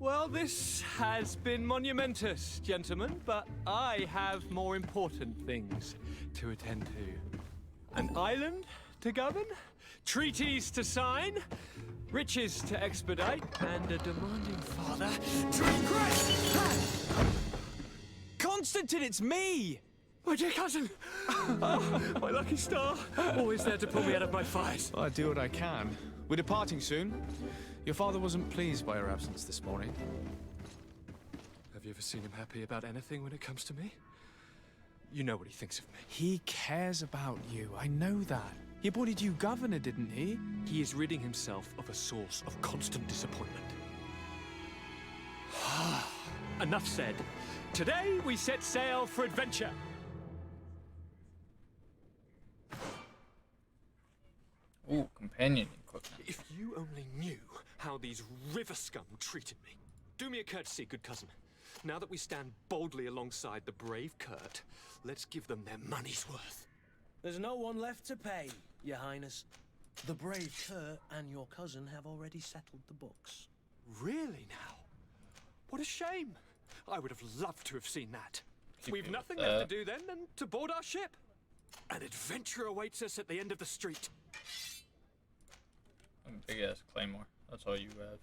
Well, this has been monumentous, gentlemen, but I have more important things to attend to. An island to govern, treaties to sign, riches to expedite, and a demanding father to impress. Constantine, it's me! My dear cousin! Oh, my lucky star! Always there to pull me out of my fight. I do what I can. We're departing soon. Your father wasn't pleased by your absence this morning. Have you ever seen him happy about anything when it comes to me? You know what he thinks of me. He cares about you, I know that. He appointed you governor, didn't he? He is ridding himself of a source of constant disappointment. Enough said. Today we set sail for adventure. Ooh, companion equipment. If you only knew how these river scum treated me. Do me a courtesy, good cousin. Now that we stand boldly alongside the brave Kurt, let's give them their money's worth. There's no one left to pay, Your Highness. The brave Kurt and your cousin have already settled the books. Really now? What a shame. I would have loved to have seen that. We've nothing left to do then than to board our ship. An adventure awaits us at the end of the street. A big ass claymore. That's all you have.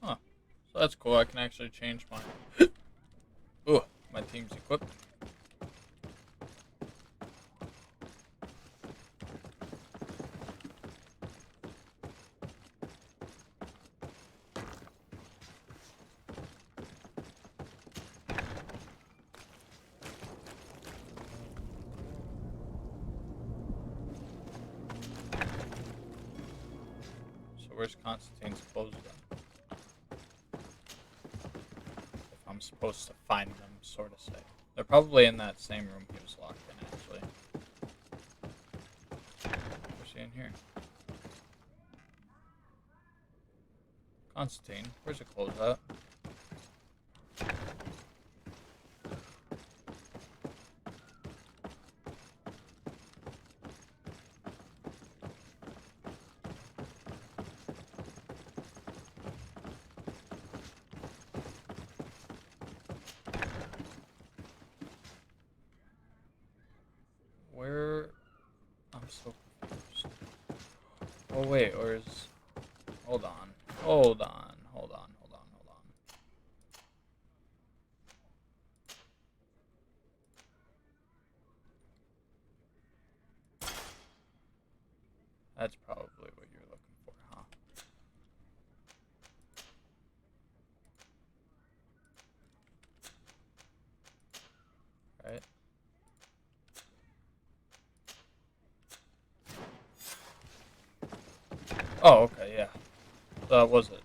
Huh. So that's cool. I can actually change my ooh, my team's equipped. Where's Constantine's clothes then? If I'm supposed to find them, sort of say. They're probably in that same room he was locked in, actually. Where's he in here? Constantine, where's your clothes at? Where? I'm so confused. Oh wait, or is... Hold on. Hold on. Hold on. Hold on. Hold on. That's probably what you're looking for, huh? Right? Oh, okay, yeah. That was it.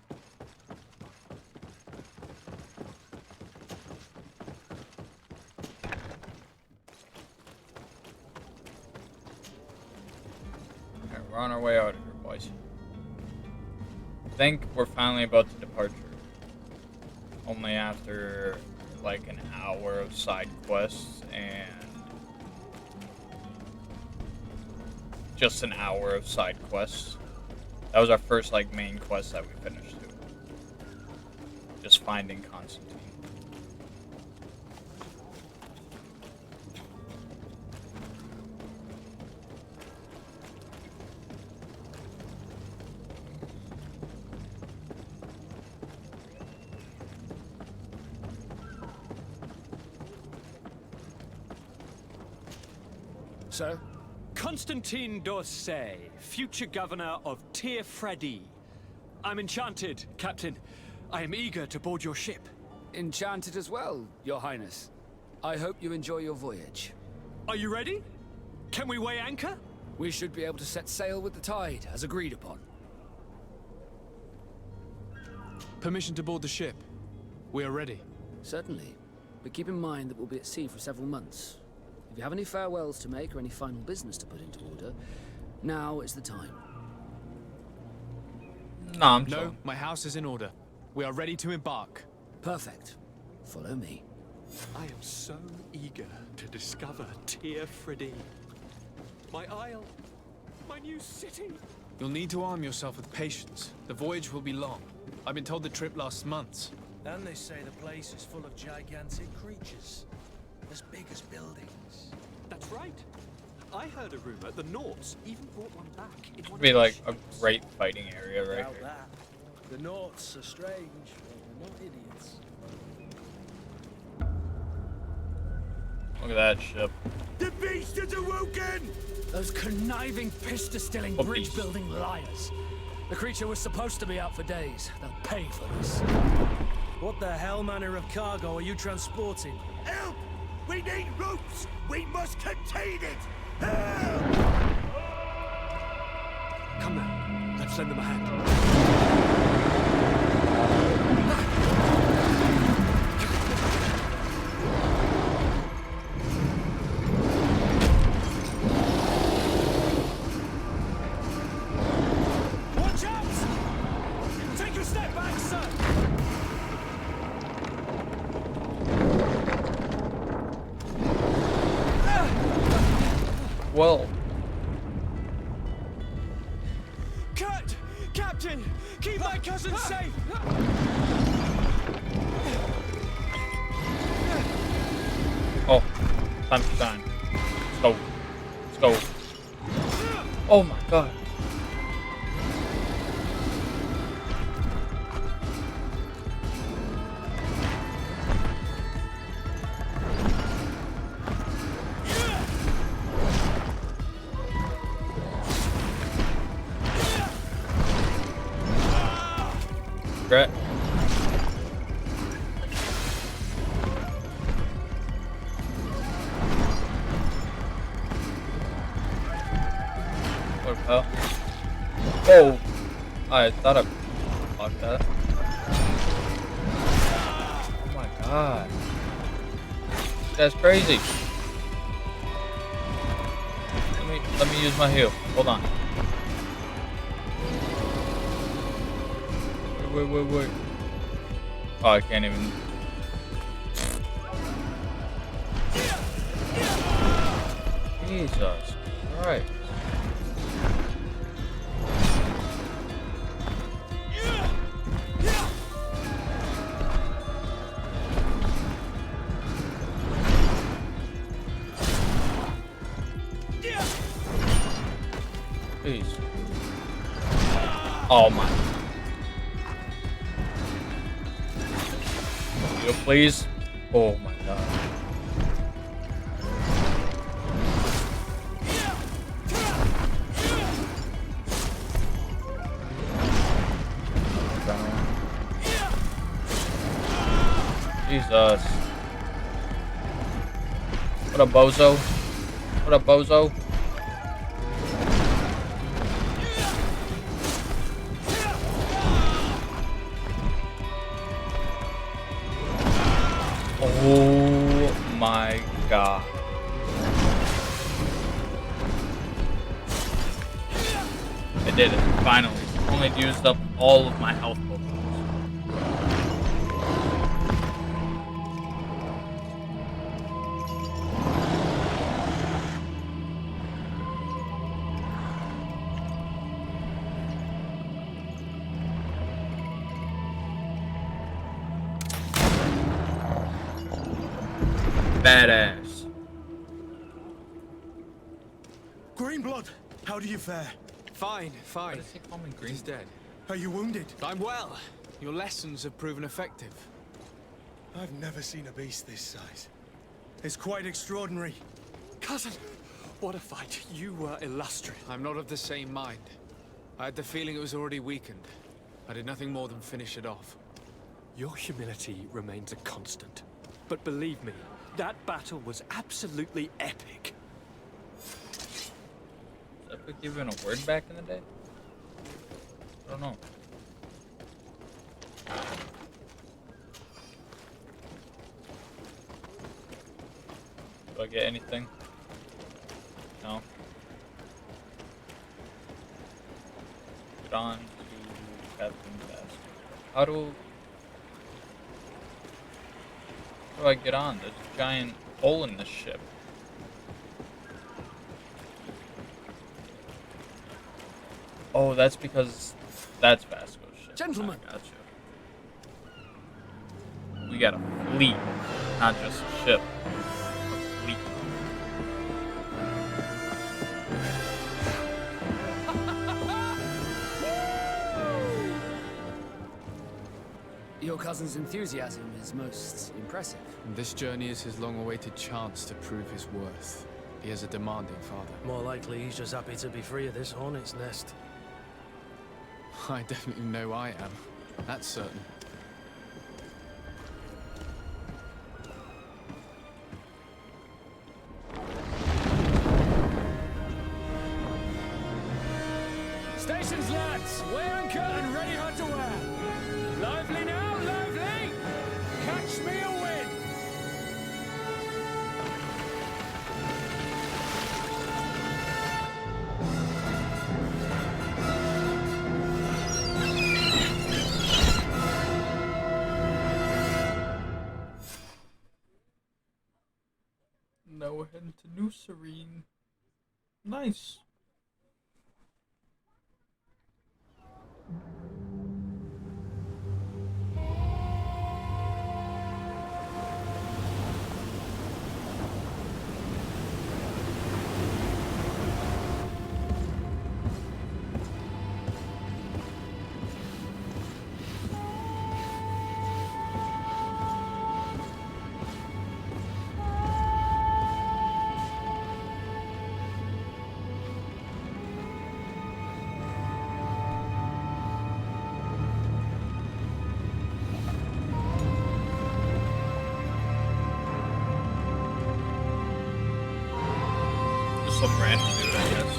Alright, we're on our way out of here, boys. I think we're finally about to departure. Only after like an hour of side quests and just an hour of side quests. That was our first like main quest that we finished too. Just finding Constantine. Sir? Constantine d'Orsay, future governor of Tir-Fredi. I'm enchanted, Captain. I am eager to board your ship. Enchanted as well, Your Highness. I hope you enjoy your voyage. Are you ready? Can we weigh anchor? We should be able to set sail with the tide, as agreed upon. Permission to board the ship. We are ready. Certainly. But keep in mind that we'll be at sea for several months. If you have any farewells to make or any final business to put into order, now is the time. No, my house is in order. We are ready to embark. Perfect. Follow me. I am so eager to discover Tir-Fredi. My isle. My new city. You'll need to arm yourself with patience. The voyage will be long. I've been told the trip lasts months. And they say the place is full of gigantic creatures. As big as buildings. That's right. I heard a rumor the Norts even brought one back. It would be like a great fighting area right Doubt here. that. The Norts are strange, but they're not idiots. Look at that ship. The beast is awoken! Those conniving, pista-stilling, bridge-building liars. The creature was supposed to be out for days. They'll pay for this. What the hell manner of cargo are you transporting? Help! We need ropes! We must contain it! Help! Come now, let's lend them a hand. Watch out! Take a step back, sir! Well. Cut! Captain! Keep my cousin safe! Oh, time to shine. Let's go. Let's go. Oh my god. Regret. What the hell? Oh! I thought I blocked that. Oh my god. This guy's crazy. Let me use my heal. Hold on. Wait. Oh, I can't even. Jesus Christ. Jeez. Oh my. Heal, please. Oh my god. Jesus. What up, bozo? What up, bozo? Oh my god. I did it, finally. Only used up all of my health potions. Badass. Greenblood, how do you fare? Fine, fine. Why does he call me green? He's dead. Are you wounded? I'm well. Your lessons have proven effective. I've never seen a beast this size. It's quite extraordinary. Cousin, what a fight. You were illustrious. I'm not of the same mind. I had the feeling it was already weakened. I did nothing more than finish it off. Your humility remains a constant. But believe me, that battle was absolutely epic. Was epic even a word back in the day? I don't know. Do I get anything? No. Get on to Captain Fast. How do I get on? There's a giant hole in this ship. Oh, that's because that's Vasco's ship. Gentlemen. I gotcha. We got a fleet, not just a ship. A fleet. Your cousin's enthusiasm is most impressive. And this journey is his long-awaited chance to prove his worth. He has a demanding father. More likely he's just happy to be free of this hornet's nest. I definitely know I am. That's certain. Stations, lads! Wear and cut and ready hard to wear! Lively now, lively! Catch me a win! Now we're heading to New Serene. Nice. Some random dude, I guess.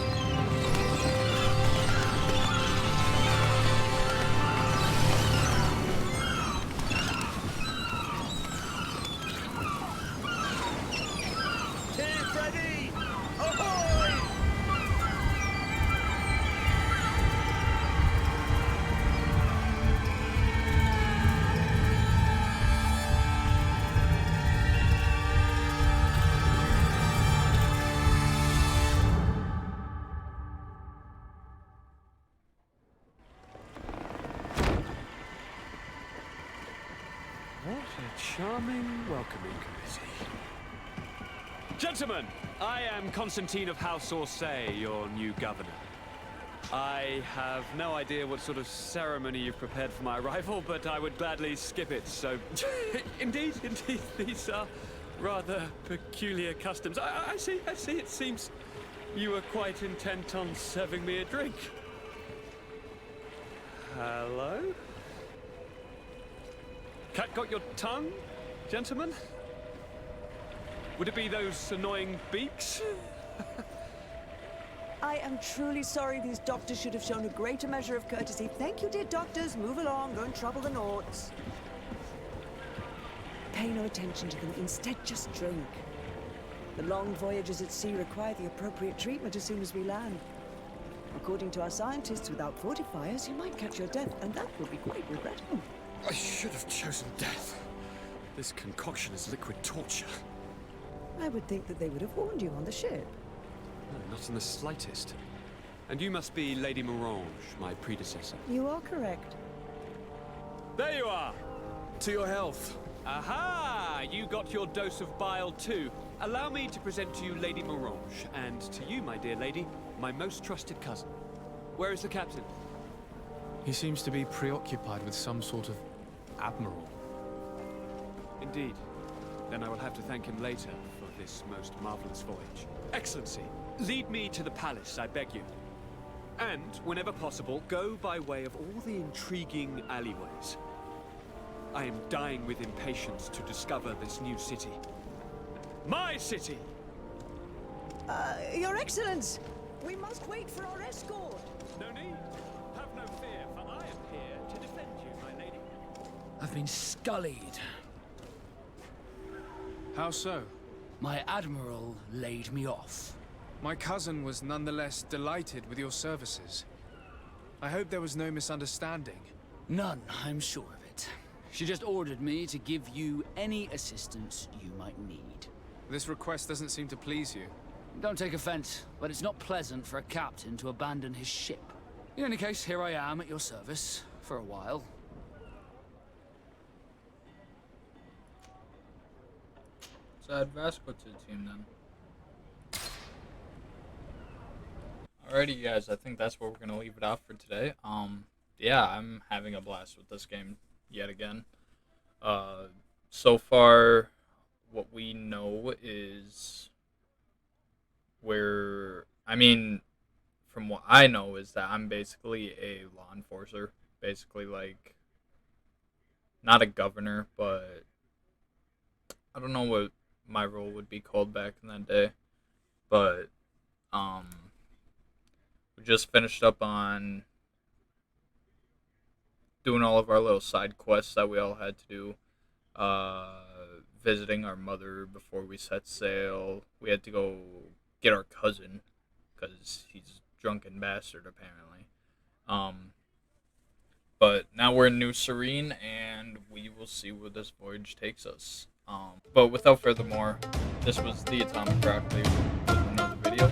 Team Freddy! Ahoy! What a charming welcoming committee. Gentlemen, I am Constantine of House Orsay, your new governor. I have no idea what sort of ceremony you've prepared for my arrival, but I would gladly skip it, so... Indeed, these are rather peculiar customs. I see, it seems you were quite intent on serving me a drink. Hello? Cat got your tongue? Gentlemen? Would it be those annoying beaks? I am truly sorry. These doctors should have shown a greater measure of courtesy. Thank you, dear doctors. Move along. Don't trouble the Nords. Pay no attention to them. Instead, just drink. The long voyages at sea require the appropriate treatment as soon as we land. According to our scientists, without fortifiers, you might catch your death, and that will be quite regrettable. I should have chosen death. This concoction is liquid torture. I would think that they would have warned you on the ship. No, not in the slightest. And you must be Lady Morange, my predecessor. You are correct. There you are! To your health. Aha! You got your dose of bile too. Allow me to present to you Lady Morange, and to you, my dear lady, my most trusted cousin. Where is the captain? He seems to be preoccupied with some sort of admiral. Indeed. Then I will have to thank him later for this most marvelous voyage. Excellency, lead me to the palace, I beg you. And, whenever possible, go by way of all the intriguing alleyways. I am dying with impatience to discover this new city. My city! Your Excellence! We must wait for our escort! No need. Have no fear, for I am here to defend you, my lady. I've been scullied. How so? My admiral laid me off. My cousin was nonetheless delighted with your services. I hope there was no misunderstanding. None, I'm sure of it. She just ordered me to give you any assistance you might need. This request doesn't seem to please you. Don't take offense, but it's not pleasant for a captain to abandon his ship. In any case, here I am at your service, for a while. Let's add Vasco to the team then. Alrighty guys, I think that's where we're gonna leave it off for today. Yeah, I'm having a blast with this game yet again. So far, what we know is from what I know is that I'm basically a law enforcer, basically like, not a governor, but I don't know what my role would be called back in that day, but we just finished up on doing all of our little side quests that we all had to do. Visiting our mother before we set sail. We had to go get our cousin because he's a drunken bastard apparently. But now we're in New Serene and we will see where this voyage takes us. But without further more, this was the Atomic Broccoli with another video.